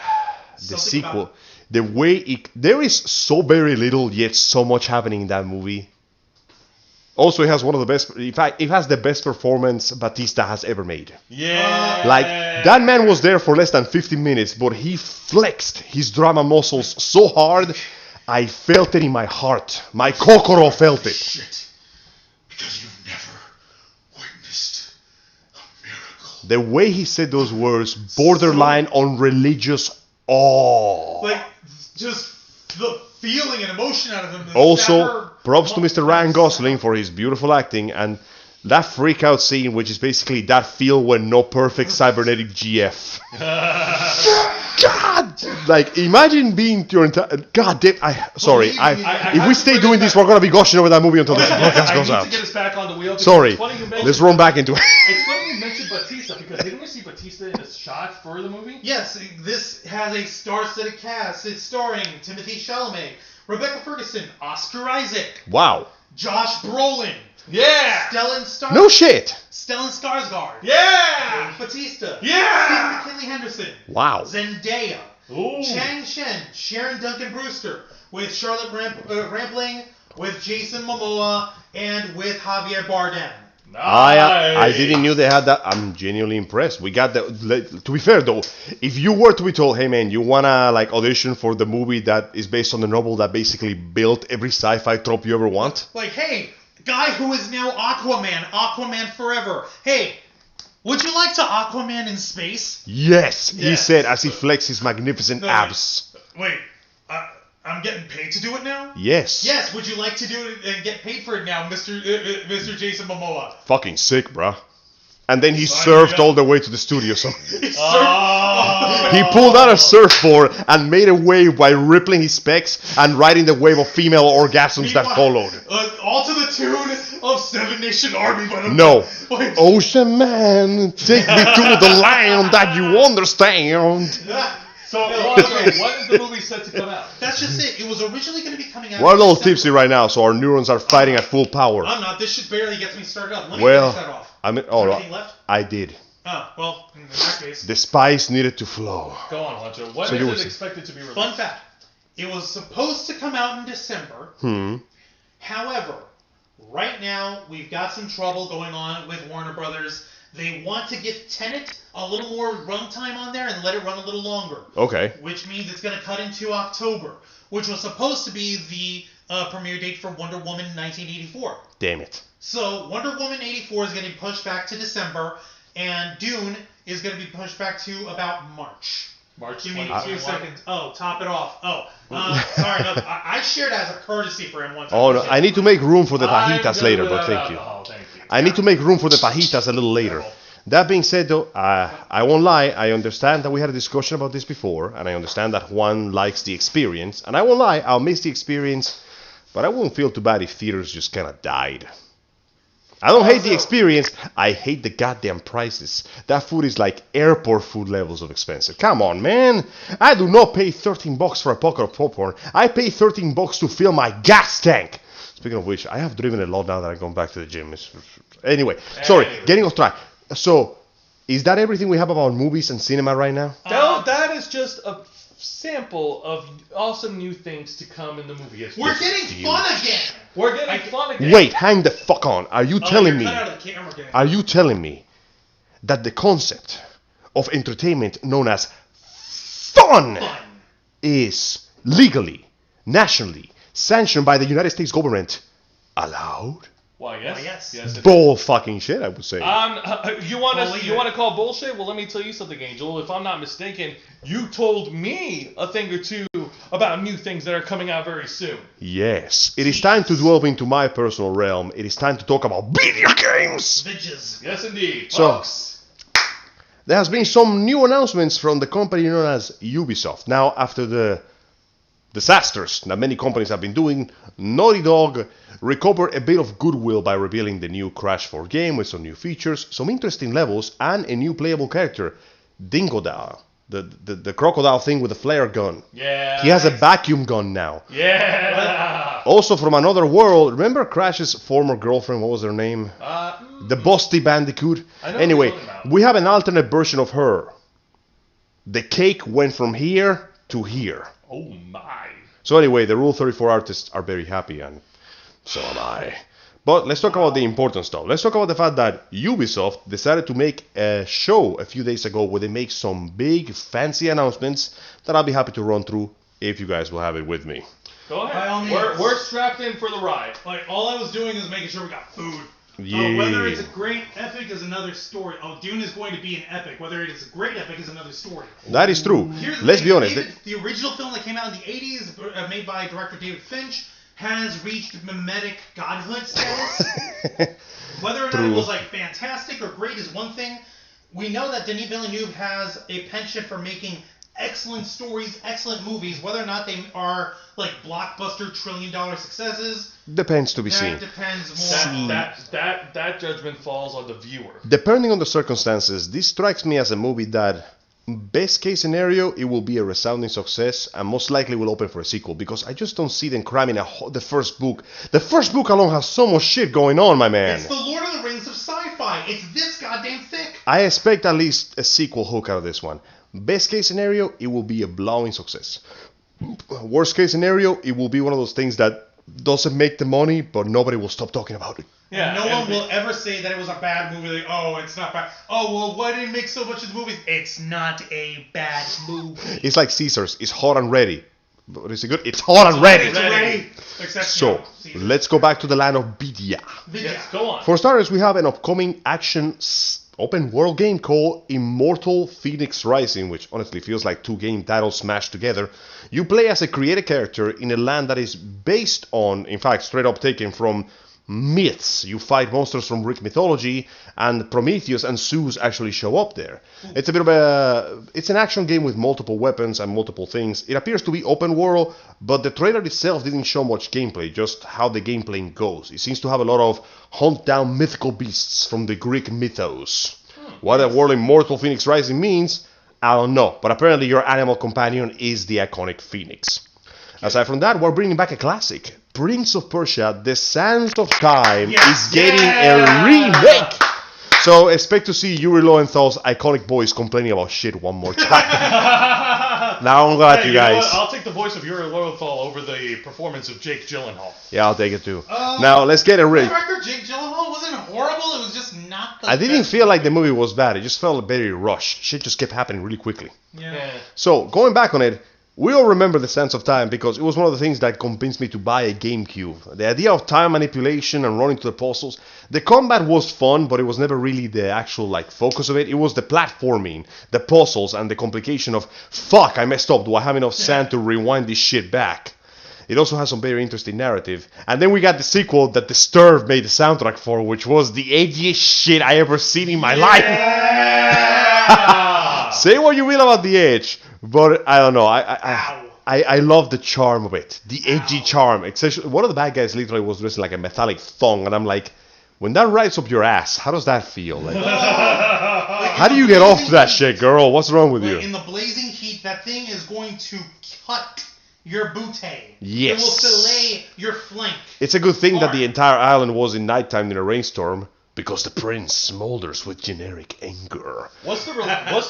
Something sequel, about- the way there is so very little yet so much happening in that movie. Also, it has one of the best. In fact, it has the best performance Batista has ever made. Yeah. Like that man was there for less than 15 minutes, but he flexed his drama muscles so hard, I felt it in my heart. My kokoro felt it. Shit, because you've never witnessed a miracle. The way he said those words, borderline on religious awe. Like just the feeling and emotion out of him. Also, props to Mr. Ryan Gosling for his beautiful acting and that freak out scene, which is basically that feel when no perfect cybernetic GF. God, like imagine being your entire. God damn, sorry. If we stay doing this, we're gonna be gushing over that movie until this podcast I goes need out. to get us back on the wheel. because Sorry, it's funny you mentioned- let's run back into it. It's funny you mentioned Batista because didn't we see Batista in a shot for the movie? Yes, this has a star-studded cast. It's starring Timothée Chalamet, Rebecca Ferguson, Oscar Isaac, Wow. Josh Brolin, Yeah. No shit. Stellan Skarsgård, Yeah. Batista, Yeah. Stephen McKinley Henderson, Wow. Zendaya, Ooh. Chang Shen, Sharon Duncan Brewster, with Charlotte Rampling, with Jason Momoa, and with Javier Bardem. I didn't knew they had that. I'm genuinely impressed. We got that. To be fair though, if you were to be told, hey man, you wanna like audition for the movie that is based on the novel that basically built every sci-fi trope you ever want, Like, hey, guy who is now Aquaman Forever. Hey, would you like to Aquaman in space? yes, he Yes. said as he flexed his magnificent No, abs. Wait, I'm getting paid to do it now? Yes. Yes, would you like to do it and get paid for it now, Mr. Jason Momoa? Fucking sick, bruh. And then he Sign surfed me up. all the way to the studio. So Oh. he pulled out a surfboard and made a wave while rippling his pecs and riding the wave of female orgasms that followed. All to the tune of Seven Nation Army. But No. Wait. Ocean Man, take me to the land that you understand. So, Alonso, when is the movie set to come out? That's just it. It was originally going to be coming out. We're a in little December. tipsy right now, so our neurons are fighting at full power. I'm not. This shit barely gets me started up. Let me Well, finish that off. I mean, Is there oh, anything left? I did. Oh, well, in that case. The spice needed to flow. Go on, Alonso. When So you were is it saying- expected to be released? Fun fact. It was supposed to come out in December. However, right now, we've got some trouble going on with Warner Brothers. They want to give Tenet a little more runtime on there and let it run a little longer. Okay. Which means it's going to cut into October, which was supposed to be the premiere date for Wonder Woman 1984. Damn it. So Wonder Woman 84 is going to be pushed back to December, and Dune is going to be pushed back to about March. March Give me 2021. 2 seconds. Oh, top it off. Oh, sorry. No, I shared as a courtesy for him one time. Oh no, I need to make room for the I'm fajitas good later, without but thank you. alcohol, thank you. I need to make room for the fajitas a little later. That being said, though, I won't lie. I understand that we had a discussion about this before, and I understand that Juan likes the experience. And I won't lie, I'll miss the experience, but I wouldn't feel too bad if theaters just kind of died. I don't hate the experience. I hate the goddamn prices. That food is like airport food levels of expensive. Come on, man. I do not pay $13 for a pocket of popcorn. I pay $13 to fill my gas tank. Speaking of which, I have driven a lot now that I've gone back to the gym. Anyway, sorry, getting off track. So, is that everything we have about movies and cinema right now? That is just a sample of awesome new things to come in the movie. We're getting fun again. We're getting fun again. Wait, hang the fuck on. Are you telling me? Cut out of the camera game. Are you telling me that the concept of entertainment known as fun is legally, nationally sanctioned by the United States government allowed? Why, yes. Why, yes. Yes, it Bull fucking shit, I would say. you want Believe to it. call bullshit? Well, let me tell you something, Angel. If I'm not mistaken, you told me a thing or two about new things that are coming out very soon. Yes, it is time to delve into my personal realm. It is time to talk about video games. Bitches. Yes, indeed. So- Folks. There has been some new announcements from the company known as Ubisoft. Now, after the disasters that many companies have been doing, Naughty Dog recovered a bit of goodwill by revealing the new Crash 4 game with some new features, some interesting levels, and a new playable character, Dingodile, the crocodile thing with a flare gun. Yeah. He has a vacuum gun now. Yeah. Also from another world, remember Crash's former girlfriend, what was her name? The Busty Bandicoot? I know Anyway, what you're talking about. we have an alternate version of her. The cake went from here to here. Oh my. So anyway, the Rule 34 artists are very happy, and so am I. But let's talk about the important stuff. Let's talk about the fact that Ubisoft decided to make a show a few days ago where they make some big, fancy announcements that I'll be happy to run through if you guys will have it with me. Go By all ahead. means. We're strapped in for the ride. Like, all I was doing is making sure we got food. Yeah. Whether it's a great epic is another story. Oh, Dune is going to be an epic. Whether it is a great epic is another story. That is true. Here's the Let's thing, be honest. The original film that came out in the 80s, made by director David Finch, has reached mimetic godhood status. Whether or not True. it was like fantastic or great is one thing. We know that Denis Villeneuve has a penchant for making excellent stories, excellent movies. Whether or not they are like blockbuster $1 trillion successes, Depends to be seen. that depends more. That judgment falls on the viewer. Depending on the circumstances, this strikes me as a movie that, best case scenario, it will be a resounding success and most likely will open for a sequel because I just don't see them cramming the first book. The first book alone has so much shit going on, my man. It's the Lord of the Rings of sci-fi. It's this goddamn thick. I expect at least a sequel hook out of this one. Best case scenario, it will be a blowing success. Worst case scenario, it will be one of those things that doesn't make the money, but nobody will stop talking about it. Yeah, no one will ever say that it was a bad movie. Like, oh, it's not bad. Oh, well, why did it make so much of the movies? It's not a bad movie. It's like Caesars. It's hot and ready. But is it good? It's hot and ready. It's ready. Except, So, let's go back to the land of Vidya. Yes, go on. For starters, we have an upcoming action open world game called Immortal Phoenix Rising, which honestly feels like two game titles smashed together. You play as a created character in a land that is based on, in fact, straight up taken from myths. You fight monsters from Greek mythology, and Prometheus and Zeus actually show up there. It's a bit of it's an action game with multiple weapons and multiple things. It appears to be open world, but the trailer itself didn't show much gameplay, just how the gameplay goes. It seems to have a lot of hunt down mythical beasts from the Greek mythos. What that word Immortal Phoenix Rising means, I don't know, but apparently your animal companion is the iconic phoenix. Aside from that, we're bringing back a classic. Prince of Persia, The Sands of Time is getting a remake. So expect to see Yuri Lowenthal's iconic voice complaining about shit one more time. Now I'm glad you guys. Know what? I'll take the voice of Yuri Lowenthal over the performance of Jake Gyllenhaal. Yeah, I'll take it too. Now let's get it ready. The record, Jake Gyllenhaal wasn't horrible. It was just not the I didn't best feel like the movie was bad. It just felt very rushed. Shit just kept happening really quickly. Yeah. So going back on it, we all remember The Sands of Time because it was one of the things that convinced me to buy a GameCube. The idea of time manipulation and running to the puzzles. The combat was fun, but it was never really the actual focus of it. It was the platforming, the puzzles, and the complication of, fuck, I messed up. Do I have enough sand to rewind this shit back? It also has some very interesting narrative. And then we got the sequel that Disturbed made the soundtrack for, which was the edgiest shit I ever seen in my life. Say what you will about the edge, but I don't know. I love the charm of it, the edgy charm. Especially, one of the bad guys literally was dressed like a metallic thong, and I'm like, when that rides up your ass, how does that feel? How do you get off that shit, girl? What's wrong with you? In the blazing heat, that thing is going to cut your bootay. Yes. It will fillet your flank. It's a good thing that the entire island was in nighttime in a rainstorm. Because the prince smolders with generic anger. What's the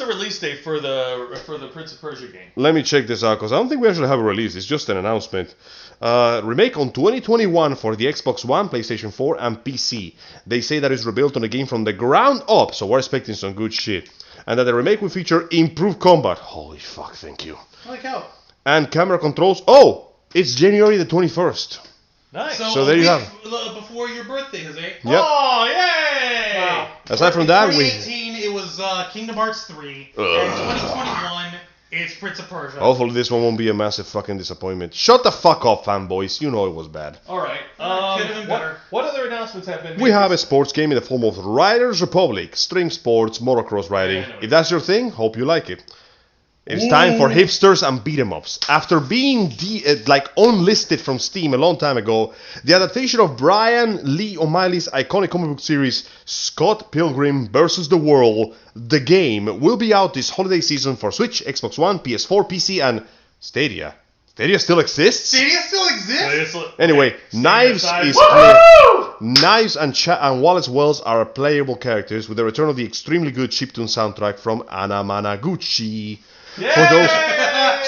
release date for the Prince of Persia game? Let me check this out, because I don't think we actually have a release. It's just an announcement. Remake on 2021 for the Xbox One, PlayStation 4, and PC. They say that it's rebuilt on the game from the ground up, so we're expecting some good shit. And that the remake will feature improved combat. Holy fuck, thank you. Like how? And camera controls. Oh, it's January the 21st. Nice. So there you have it. Before your birthday, Jose. Yep. Oh, yay! Wow. Aside from that, 2018, it was Kingdom Hearts 3. And 2021, it's Prince of Persia. Hopefully this one won't be a massive fucking disappointment. Shut the fuck up, fanboys. You know it was bad. All right. Could have been better. What other announcements have been made? We have a sports game in the form of Riders Republic, Stream Sports, motocross riding. If that's your thing, hope you like it. It's time for hipsters and beat-em-ups. After being unlisted from Steam a long time ago, the adaptation of Brian Lee O'Malley's iconic comic book series Scott Pilgrim vs. the World, the game, will be out this holiday season for Switch, Xbox One, PS4, PC, and Stadia. Stadia still exists? Stadia still exists? Anyway, Knives is clear. Knives and Wallace Wells are playable characters with the return of the extremely good chiptune soundtrack from Anamanaguchi. For those,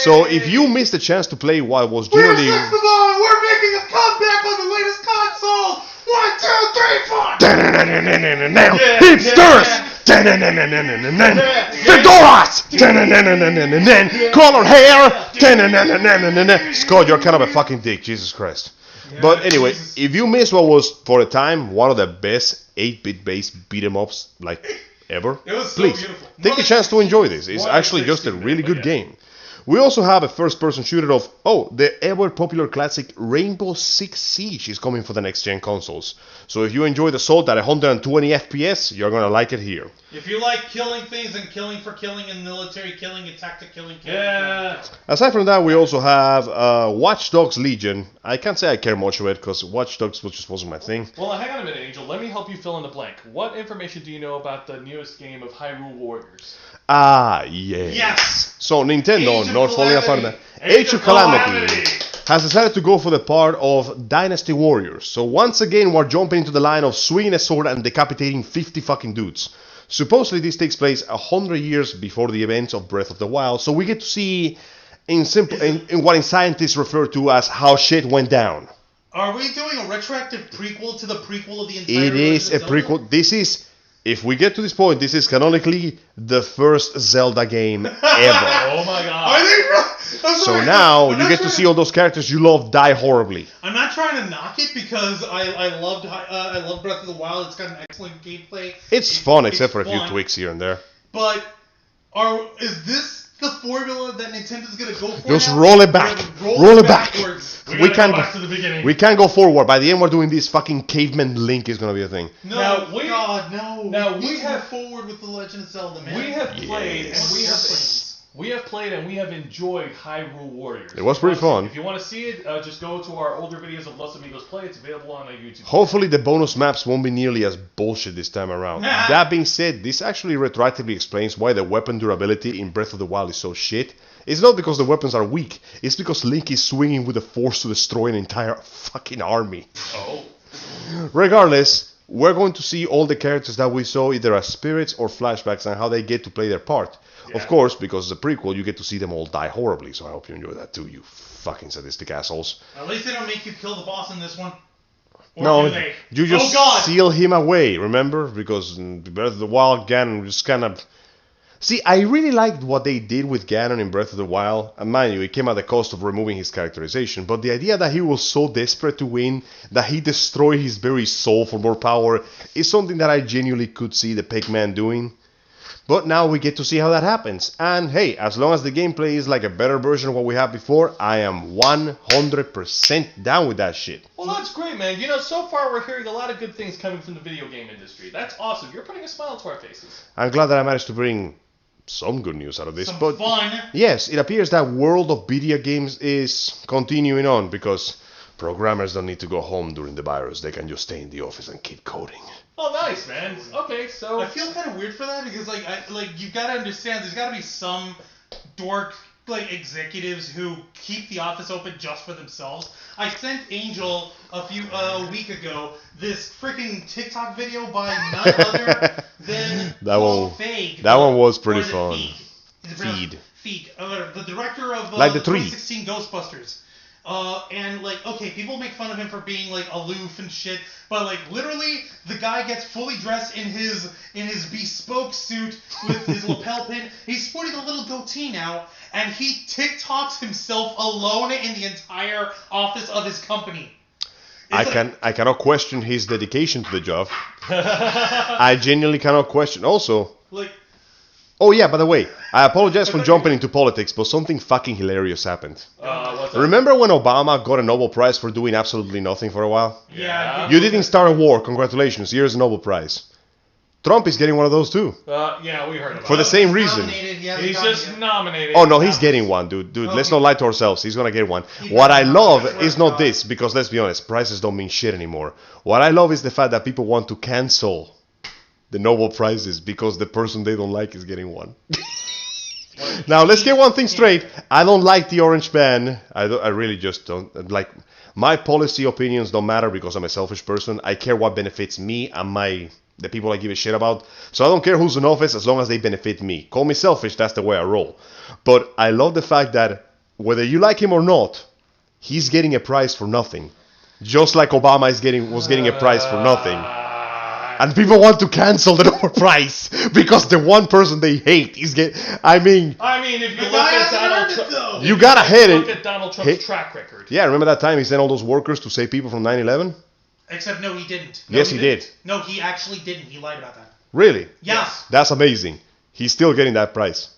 so if you missed the chance to play what was generally... We're making a comeback on the latest console! 1, 2, 3, 4! Hipsters! Fedoras! Color hair! Scott, you're kind of a fucking dick, Jesus Christ. But anyway, if you missed what was, for a time, one of the best 8-bit based beat-em-ups, ever, it was so please beautiful. take a chance to enjoy this. It's actually just a really good game. We also have a first-person shooter of, the ever-popular classic Rainbow Six Siege is coming for the next-gen consoles. So if you enjoy the Assault at 120 FPS, you're gonna like it here. If you like killing things and killing for killing and military killing and tactic killing. Aside from that, we also have Watchdogs Legion. I can't say I care much of it because Watchdogs just wasn't my thing. Well, hang on a minute, Angel. Let me help you fill in the blank. What information do you know about the newest game of Hyrule Warriors? Ah, yeah. Yes! So Nintendo, not falling apart. Age of Calamity has decided to go for the part of Dynasty Warriors. So once again, we're jumping into the line of swinging a sword and decapitating 50 fucking dudes. Supposedly this takes place 100 years before the events of Breath of the Wild, so we get to see in what scientists refer to as how shit went down. Are we doing a retroactive prequel to the prequel of the entire It is a prequel. This is, if we get to this point, this is canonically the first Zelda game ever. Oh my god. So now you get to see all those characters you love die horribly. I'm not trying to knock it because I loved Breath of the Wild. It's got an excellent gameplay. It's fun, except for a few tweaks here and there. But is this the formula that Nintendo's gonna go for? Just now? roll it back. Roll it back. We can't go back to the beginning. We can't go forward. By the end, we're doing this fucking caveman Link is gonna be a thing. No, Now, no. Now we have forward with the Legend of Zelda, man. We have played Yes. and we have enjoyed Hyrule Warriors. It was pretty fun. If you want to see it, just go to our older videos of Los Amigos Play. It's available on our YouTube. Hopefully the bonus maps won't be nearly as bullshit this time around. That being said, this actually retroactively explains why the weapon durability in Breath of the Wild is so shit. It's not because the weapons are weak, it's because Link is swinging with the force to destroy an entire fucking army. Oh. Regardless, we're going to see all the characters that we saw either as spirits or flashbacks and how they get to play their part. Yeah. Of course, because it's a prequel, you get to see them all die horribly, so I hope you enjoy that too, you fucking sadistic assholes. At least they don't make you kill the boss in this one. Or No, do they? you just Oh, God. seal him away, remember? Because in Breath of the Wild, Ganon just kind of... See, I really liked what they did with Ganon in Breath of the Wild, and mind you, it came at the cost of removing his characterization, but the idea that he was so desperate to win that he destroyed his very soul for more power is something that I genuinely could see the Pigman doing. But now we get to see how that happens, and hey, as long as the gameplay is like a better version of what we had before, I am 100% down with that shit. Well, that's great, man. You know, so far we're hearing a lot of good things coming from the video game industry. That's awesome. You're putting a smile to our faces. I'm glad that I managed to bring some good news out of this, Some but fun. yes, it appears that world of video games is continuing on because programmers don't need to go home during the virus. They can just stay in the office and keep coding. Oh, nice, man. Okay, so I feel kind of weird for that because you've got to understand there's got to be some dork executives who keep the office open just for themselves. I sent Angel a week ago this freaking TikTok video by none other than Feig. That one was pretty Or is it fun. Feig? Is it pronounced Feed. Feig, the director of Like the tree. 2016 Ghostbusters. And okay, people make fun of him for being aloof and shit, but literally the guy gets fully dressed in his bespoke suit with his lapel pin. He's sporting a little goatee now, and he TikToks himself alone in the entire office of his company. I cannot question his dedication to the job. I genuinely cannot question. Also, oh yeah, by the way, I apologize for jumping into politics, but something fucking hilarious happened. what's up? Remember when Obama got a Nobel Prize for doing absolutely nothing for a while? Yeah. You didn't start a war. Congratulations. Here's a Nobel Prize. Trump is getting one of those too. Yeah, we heard about For the it. same reason. Nominated, He's just nominated. Oh no, he's getting one, dude. Let's not lie to ourselves. He's gonna get one. What I love is not this, because let's be honest, prizes don't mean shit anymore. What I love is the fact that people want to cancel the Nobel Prizes because the person they don't like is getting one. Now let's get one thing straight. I don't like the orange man. I really just don't like. My policy opinions don't matter because I'm a selfish person. I care what benefits me and the people I give a shit about. So I don't care who's in office as long as they benefit me. Call me selfish, that's the way I roll. But I love the fact that whether you like him or not, he's getting a prize for nothing. Just like Obama was getting a prize for nothing. And people want to cancel the Nobel Prize because the one person they hate is getting... I mean, if you look at Donald Trump... You gotta hit it. Look at Donald Trump's track record. Yeah, remember that time he sent all those workers to save people from 9/11? Except no, he didn't. Yes, he did. No, he actually didn't. He lied about that. Really? Yes. That's amazing. He's still getting that prize.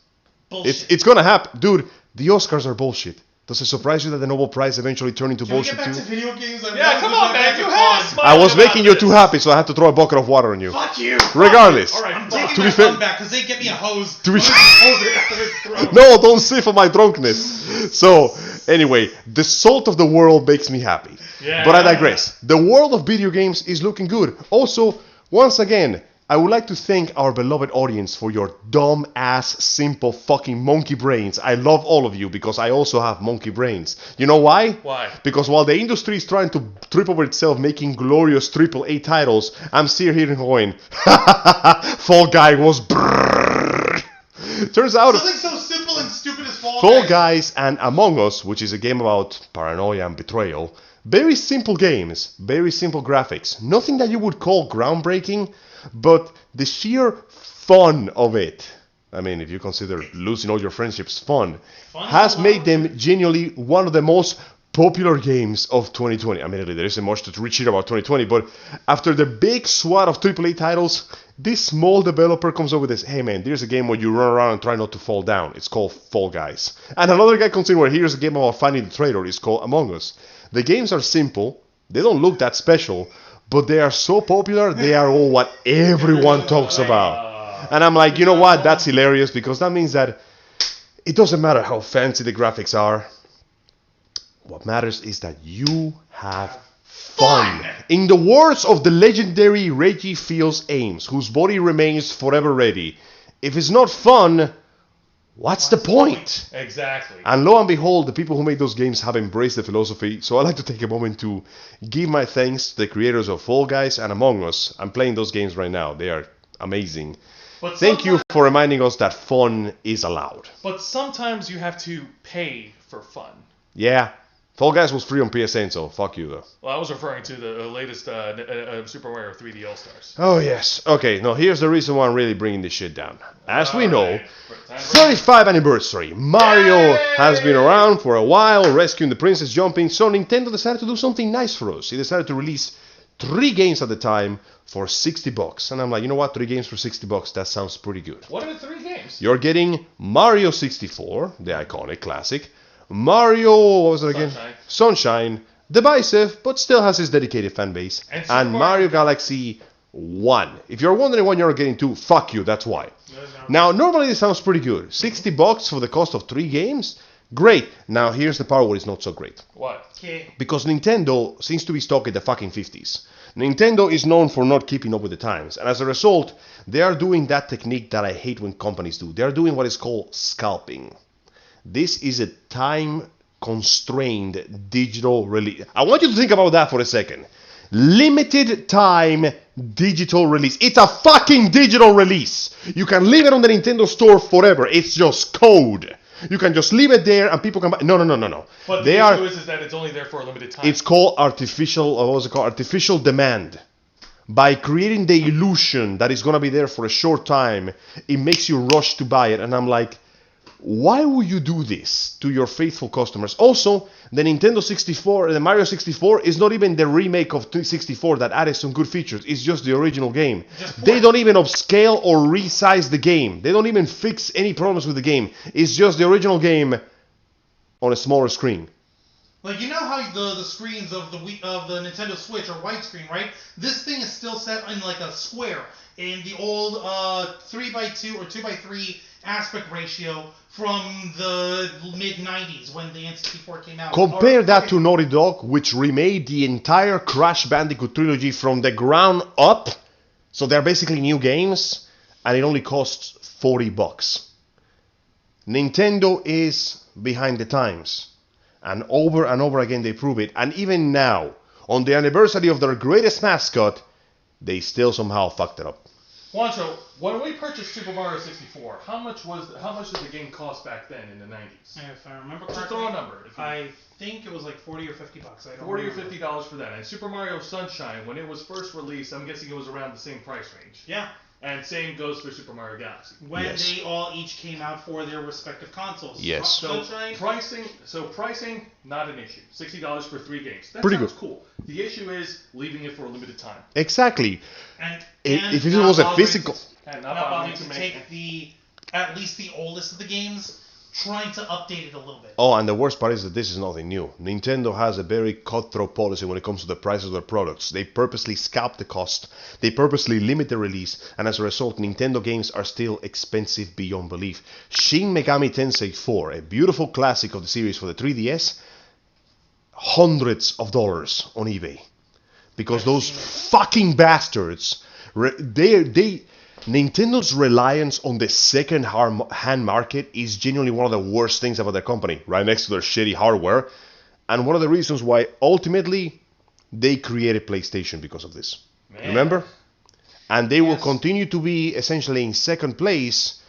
Bullshit. It's gonna happen. Dude, the Oscars are bullshit. Does it surprise you that the Nobel Prize eventually turned into Can bullshit we get back too? to video games? Yeah, come on, man. You had us I was smiling making about you too this. happy, so I had to throw a bucket of water on you. Fuck you. Regardless. All right, I'm fuck. taking To my be fair- gun back because they get me a hose. To be Hose it out of his throat. No, don't sip on my drunkenness. So, anyway, the salt of the world makes me happy. Yeah. But I digress. The world of video games is looking good. Also, once again, I would like to thank our beloved audience for your dumb ass, simple fucking monkey brains. I love all of you because I also have monkey brains. You know why? Why? Because while the industry is trying to trip over itself making glorious AAA titles, I'm still here going, Fall Guy was brrrr. Turns out Something so simple and stupid as Fall Guys and Among Us, which is a game about paranoia and betrayal, very simple games, very simple graphics, nothing that you would call groundbreaking, but the sheer fun of it, I mean, if you consider losing all your friendships fun has made them genuinely one of the most popular games of 2020. I mean, there isn't much to reach here about 2020, but after the big swat of AAA titles, this small developer comes up with this, hey man, there's a game where you run around and try not to fall down. It's called Fall Guys. And another guy comes in where here's a game about finding the traitor. It's called Among Us. The games are simple. They don't look that special, but they are so popular, they are all what everyone talks about. And I'm like, you know what? That's hilarious because that means that it doesn't matter how fancy the graphics are. What matters is that you have fun. In the words of the legendary Reggie Fields Ames, whose body remains forever ready, if it's not fun, what's the point? Exactly. And lo and behold, the people who made those games have embraced the philosophy. So I'd like to take a moment to give my thanks to the creators of Fall Guys and Among Us. I'm playing those games right now. They are amazing. But thank you for reminding us that fun is allowed. But sometimes you have to pay for fun. Yeah. Fall Guys was free on PSN, so fuck you though. Well, I was referring to the latest Super Mario 3D All-Stars. Oh yes. Okay, now here's the reason why I'm really bringing this shit down. As we know, 35th anniversary. Mario has been around for a while, rescuing the princess, jumping, so Nintendo decided to do something nice for us. He decided to release 3 games at the time for $60. And I'm like, you know what? 3 games for $60, that sounds pretty good. What are the 3 games? You're getting Mario 64, the iconic classic. Mario, what was it again? Sunshine, divisive, but still has his dedicated fan base. And Mario Galaxy 1. If you're wondering when you're getting 2, fuck you, that's why. Now, normally this sounds pretty good. $60 for the cost of 3 games? Great. Now, here's the part where it's not so great. What? Because Nintendo seems to be stuck in the fucking 50s. Nintendo is known for not keeping up with the times. And as a result, they are doing that technique that I hate when companies do. They are doing what is called scalping. This is a time-constrained digital release. I want you to think about that for a second. Limited time digital release. It's a fucking digital release. You can leave it on the Nintendo store forever. It's just code. You can just leave it there and people can buy. No. But the issue is that it's only there for a limited time. It's called artificial demand. By creating the illusion that it's going to be there for a short time, it makes you rush to buy it. And I'm like, why would you do this to your faithful customers? Also, the Nintendo 64, the Mario 64 is not even the remake of 64 that added some good features. It's just the original game. They don't even upscale or resize the game. They don't even fix any problems with the game. It's just the original game on a smaller screen. Like, you know how the screens of the Nintendo Switch are widescreen, right? This thing is still set in like a square in the old 3x2 or 2x3 aspect ratio from the mid-90s when the N64 came out. Compare that to Naughty Dog, which remade the entire Crash Bandicoot trilogy from the ground up. So they're basically new games, and it only costs $40. Nintendo is behind the times. And over again they prove it. And even now, on the anniversary of their greatest mascot, they still somehow fucked it up. Juancho, when we purchased Super Mario 64, how much did the game cost back then in the 90s? If I remember Just correctly, throw a number. I think it was like $40 or $50. I don't 40 or remember. $50 for that. And Super Mario Sunshine, when it was first released, I'm guessing it was around the same price range. Yeah. And same goes for Super Mario Galaxy. When they all each came out for their respective consoles. Yes. So pricing, not an issue. $60 for 3 games. That Pretty sounds good. Cool. The issue is leaving it for a limited time. Exactly. And If it was a physical... And not bothering to take at least the oldest of the games, trying to update it a little bit. Oh, and the worst part is that this is nothing new. Nintendo has a very cutthroat policy when it comes to the price of their products. They purposely scalp the cost, they purposely limit the release, and as a result, Nintendo games are still expensive beyond belief. Shin Megami Tensei 4, a beautiful classic of the series for the 3DS, hundreds of dollars on eBay. Because those fucking bastards Nintendo's reliance on the second-hand market is genuinely one of the worst things about their company, right next to their shitty hardware, and one of the reasons why ultimately they created PlayStation because of this. Man. Remember? And they will continue to be essentially in second place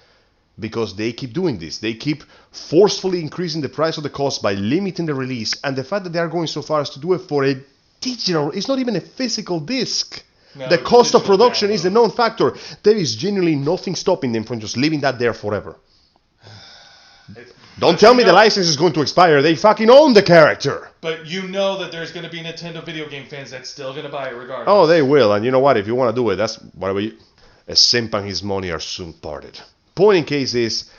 because they keep doing this. They keep forcefully increasing the price of the cost by limiting the release, and the fact that they are going so far as to do it for a digital, it's not even a physical disc. No, the cost of production is a known factor. There is genuinely nothing stopping them from just leaving that there forever. Don't tell me the license is going to expire. They fucking own the character. But you know that there's going to be Nintendo video game fans that's still going to buy it regardless. Oh, they will. And you know what? If you want to do it, that's whatever you... A simp and his money are soon parted. Point in case is,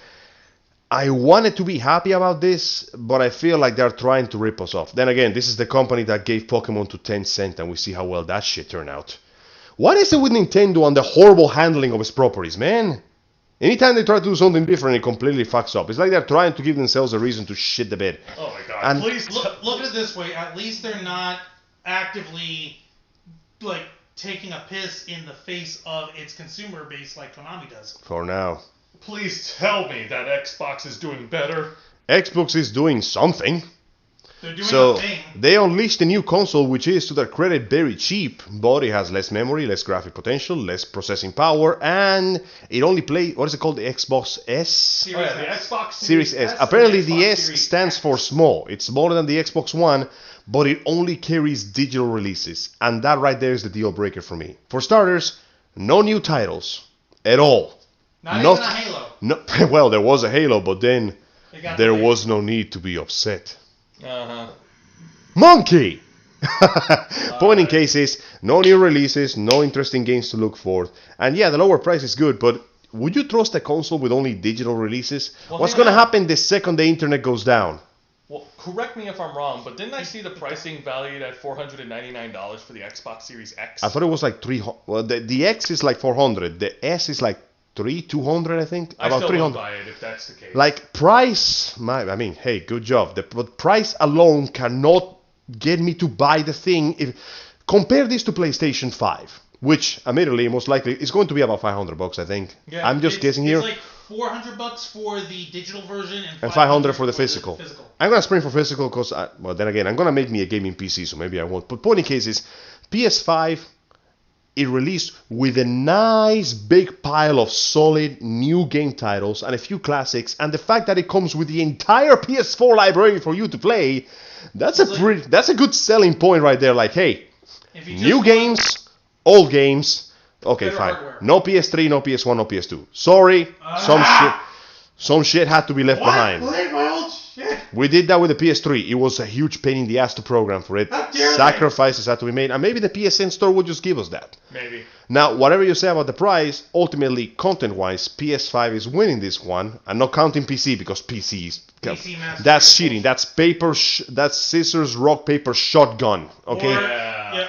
I wanted to be happy about this, but I feel like they're trying to rip us off. Then again, this is the company that gave Pokemon to Tencent, and we see how well that shit turned out. What is it with Nintendo and the horrible handling of its properties, man? Anytime they try to do something different, it completely fucks up. It's like they're trying to give themselves a reason to shit the bed. Oh my god. And please look at it this way. At least they're not actively, like, taking a piss in the face of its consumer base like Konami does. For now. Please tell me that Xbox is doing better. Xbox is doing something. They're doing a thing. They unleashed a new console, which is, to their credit, very cheap, but it has less memory, less graphic potential, less processing power, and it only plays, what is it called, the Xbox S? The Xbox Series S. Apparently the S stands for small. It's smaller than the Xbox One, but it only carries digital releases, and that right there is the deal breaker for me. For starters, no new titles at all. Not even a Halo. No, well, there was a Halo, but then there was no need to be upset. Monkey! Point in case is, no new releases, no interesting games to look for. And yeah, the lower price is good, but would you trust a console with only digital releases? Well, what's going to happen the second the internet goes down? Well, correct me if I'm wrong, but didn't I see the pricing valued at $499 for the Xbox Series X? I thought it was like 300. Well, the X is like 400. The S is like 200, I think. I about still 300. won't buy it if that's the case. Like price, I mean, hey, good job. But price alone cannot get me to buy the thing. Compare this to PlayStation 5, which admittedly most likely is going to be about $500, I think. Yeah, I'm just guessing here. It's like $400 for the digital version and $500 for the physical. I'm gonna spring for physical because, well, then again, I'm gonna make me a gaming PC, so maybe I won't. But point in case is, PS5. It released with a nice big pile of solid new game titles and a few classics, and the fact that it comes with the entire PS4 library for you to play, that's a good selling point right there. Like, hey, new games, old games, okay, fine. Hardware. No PS3, no PS1, no PS2. Sorry, some shit had to be left behind. We did that with the PS3. It was a huge pain in the ass to program for it. Sacrifices had to be made. And maybe the PSN store would just give us that. Maybe. Now, whatever you say about the price, ultimately, content-wise, PS5 is winning this one. I'm not counting PC because PC is... that's cheating. That's that's scissors, rock, paper, shotgun. Okay?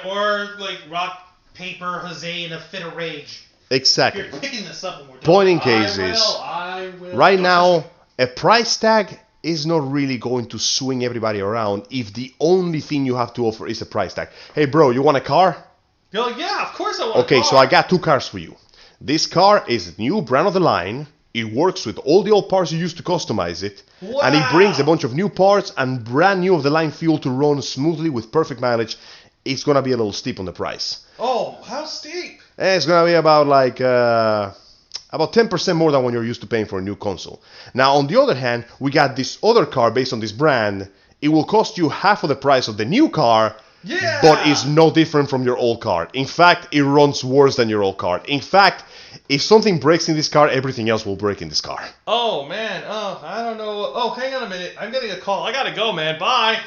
Or like rock, paper, Jose in a fit of rage. Exactly. You're picking this up when we're done. Point in case is... I will. Right now, a price tag is not really going to swing everybody around if the only thing you have to offer is a price tag. Hey, bro, you want a car? Oh, yeah, of course I want a car. Okay, so I got 2 cars for you. This car is new, brand of the line. It works with all the old parts you used to customize it. Wow. And it brings a bunch of new parts and brand new of the line fuel to run smoothly with perfect mileage. It's going to be a little steep on the price. Oh, how steep? It's going to be about like... about 10% more than when you're used to paying for a new console. Now, on the other hand, we got this other car based on this brand. It will cost you half of the price of the new car, but it's no different from your old car. In fact, it runs worse than your old car. In fact, if something breaks in this car, everything else will break in this car. Oh, man. Oh, I don't know. Oh, hang on a minute. I'm getting a call. I gotta go, man. Bye.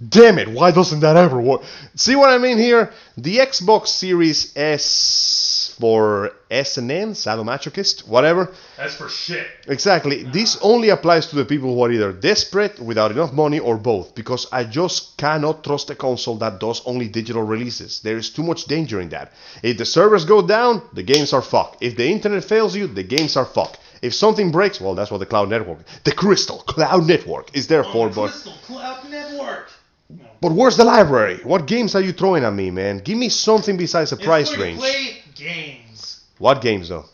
Damn it, why doesn't that ever work? See what I mean here? The Xbox Series S for S&M, sadomasochist, whatever. That's for shit. Exactly. This only applies to the people who are either desperate, without enough money, or both. Because I just cannot trust a console that does only digital releases. There is too much danger in that. If the servers go down, the games are fucked. If the internet fails you, the games are fucked. If something breaks, well, that's what the Cloud Network, the Crystal Cloud Network is there for. But Crystal Cloud Network. No. But where's the library? What games are you throwing at me, man? Give me something besides a price range. Play games. What games though?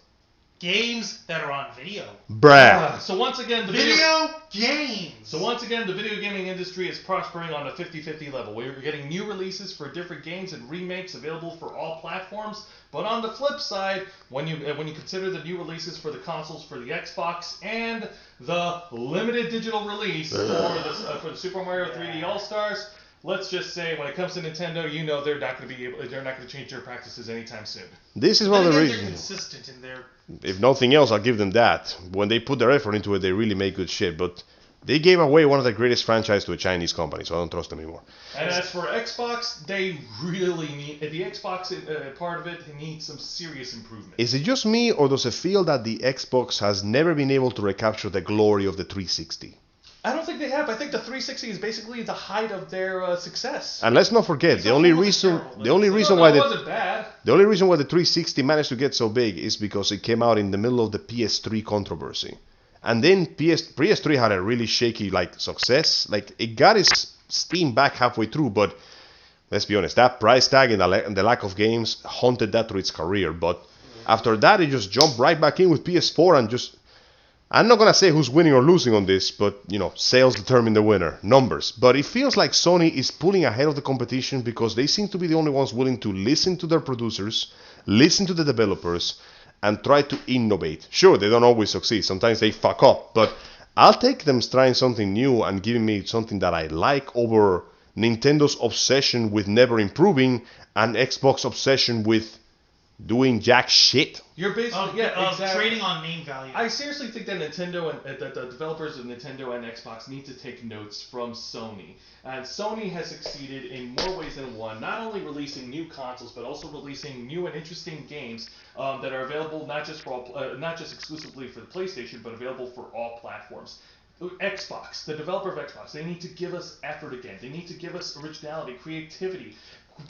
Games that are on video. Bruh. So once again, the Video games. So once again, the video gaming industry is prospering on a 50-50 level. We're getting new releases for different games and remakes available for all platforms. But on the flip side, when you consider the new releases for the consoles, for the Xbox, and the limited digital release for the Super Mario 3D All Stars, let's just say when it comes to Nintendo, you know they're not going to change their practices anytime soon. This is one of the They're reasons. consistent in their. If nothing else, I'll give them that. When they put their effort into it, they really make good shit. But they gave away one of the greatest franchises to a Chinese company, so I don't trust them anymore. And as for Xbox, they really need the Xbox part of it needs some serious improvement. Is it just me, or does it feel that the Xbox has never been able to recapture the glory of the 360? I don't think they have. I think the 360 is basically the height of their success. And let's not forget, the only reason why it wasn't bad. the only reason why the 360 managed to get so big is because it came out in the middle of the PS3 controversy. And then PS3 had a really shaky success. It got its steam back halfway through, but let's be honest, that price tag and the lack of games haunted that through its career. But after that, it just jumped right back in with PS4 and just... I'm not going to say who's winning or losing on this, but, sales determine the winner, numbers. But it feels like Sony is pulling ahead of the competition because they seem to be the only ones willing to listen to their producers, listen to the developers, and try to innovate. Sure, they don't always succeed. Sometimes they fuck up. But I'll take them trying something new and giving me something that I like over Nintendo's obsession with never improving and Xbox obsession with doing jack shit. You're basically exactly. Trading on name value. I seriously think that Nintendo and that the developers of Nintendo and Xbox need to take notes from Sony. And Sony has succeeded in more ways than one, not only releasing new consoles but also releasing new and interesting games that are available not just exclusively for the PlayStation but available for all platforms. Xbox, the developer of Xbox, they need to give us effort again. They need to give us originality, creativity.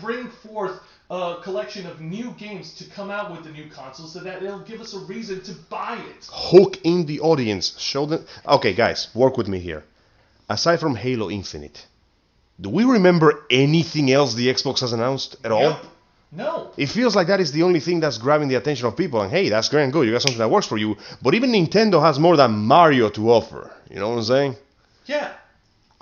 Bring forth a collection of new games to come out with the new consoles so that it'll give us a reason to buy it. Hook in the audience. Show them. Okay, guys, work with me here. Aside from Halo Infinite, do we remember anything else the Xbox has announced at all? No. It feels like that is the only thing that's grabbing the attention of people. And hey, that's great and good. You got something that works for you. But even Nintendo has more than Mario to offer. You know what I'm saying? Yeah.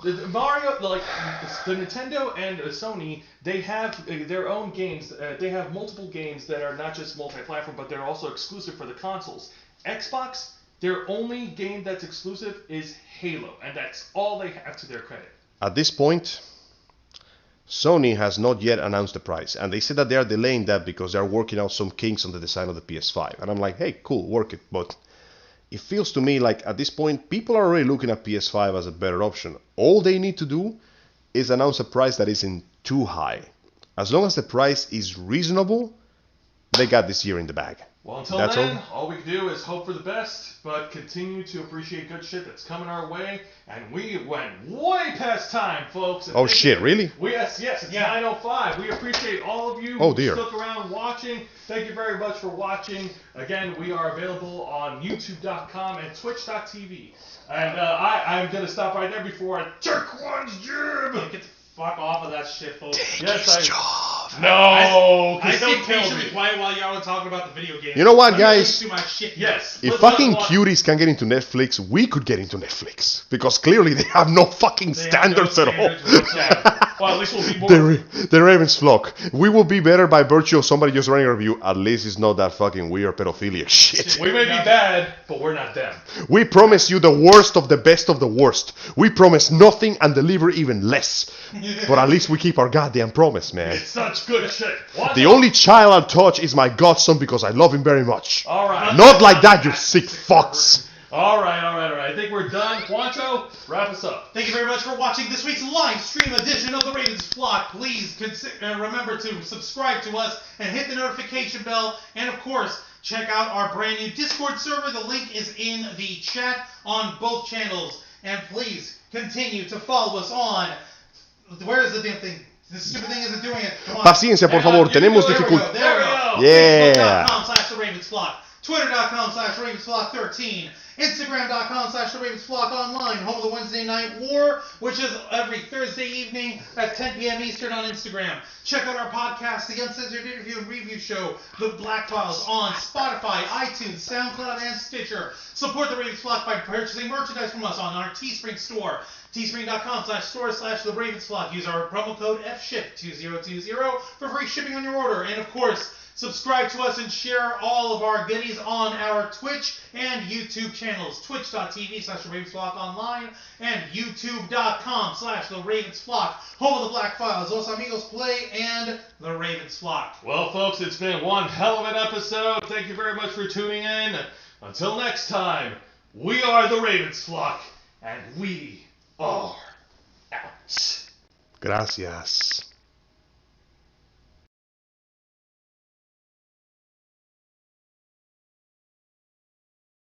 The Mario, the Nintendo and Sony, they have their own games. They have multiple games that are not just multi-platform, but they're also exclusive for the consoles. Xbox, their only game that's exclusive is Halo, and that's all they have to their credit. At this point, Sony has not yet announced the price, and they said that they are delaying that because they are working out some kinks on the design of the PS5. And I'm like, hey, cool, work it, but... It feels to me like at this point, people are already looking at PS5 as a better option. All they need to do is announce a price that isn't too high. As long as the price is reasonable, they got this year in the bag. Well, until then, all we can do is hope for the best, but continue to appreciate good shit that's coming our way. And we went way past time, folks. Oh shit, really? Yes, it's 9:05. We appreciate all of you who stuck around watching. Thank you very much for watching. Again, we are available on YouTube.com and Twitch.tv. And I'm going to stop right there before I jerk one's jib. Get the fuck off of that shit, folks. No, I stayed patiently quiet while y'all were talking about the video game. You know what, guys? Too much shit. Yes. If fucking cuties can get into Netflix, we could get into Netflix. Because clearly they have no fucking standards at all. Well, at least we'll be more... The Ravens flock. We will be better by virtue of somebody just running a review. At least it's not that fucking weird pedophilia shit. We may be bad, but we're not them. We promise you the worst of the best of the worst. We promise nothing and deliver even less. But at least we keep our goddamn promise, man. It's such good shit. The only child I'll touch is my godson because I love him very much. All right. Not like that, you sick fucks. All right. I think we're done. Juancho, wrap us up. Thank you very much for watching this week's live stream edition of the Ravens Flock. Please remember to subscribe to us and hit the notification bell. And of course, check out our brand new Discord server. The link is in the chat on both channels. And please continue to follow us on... Where is the damn thing? This stupid thing isn't doing it. Come on. Paciencia, por favor. Tenemos dificultad. There we go. Yeah. Facebook.com/The Ravens Flock. Twitter.com/RavensFlock13, Instagram.com/TheRavensFlock online, home of the Wednesday Night War, which is every Thursday evening at 10 p.m. Eastern on Instagram. Check out our podcast, The Uncensored Interview and Review Show, The Black Files, on Spotify, iTunes, SoundCloud, and Stitcher. Support the Ravens Flock by purchasing merchandise from us on our Teespring store. Teespring.com/store/The Ravens Flock. Use our promo code FSHIP2020 for free shipping on your order. And of course, subscribe to us and share all of our goodies on our Twitch and YouTube channels. Twitch.tv/TheRavensFlock online and YouTube.com/TheRavensFlock. Home of the Black Files, Los Amigos Play, and The Ravens Flock. Well, folks, it's been one hell of an episode. Thank you very much for tuning in. Until next time, we are The Ravens Flock, and we are out. Gracias.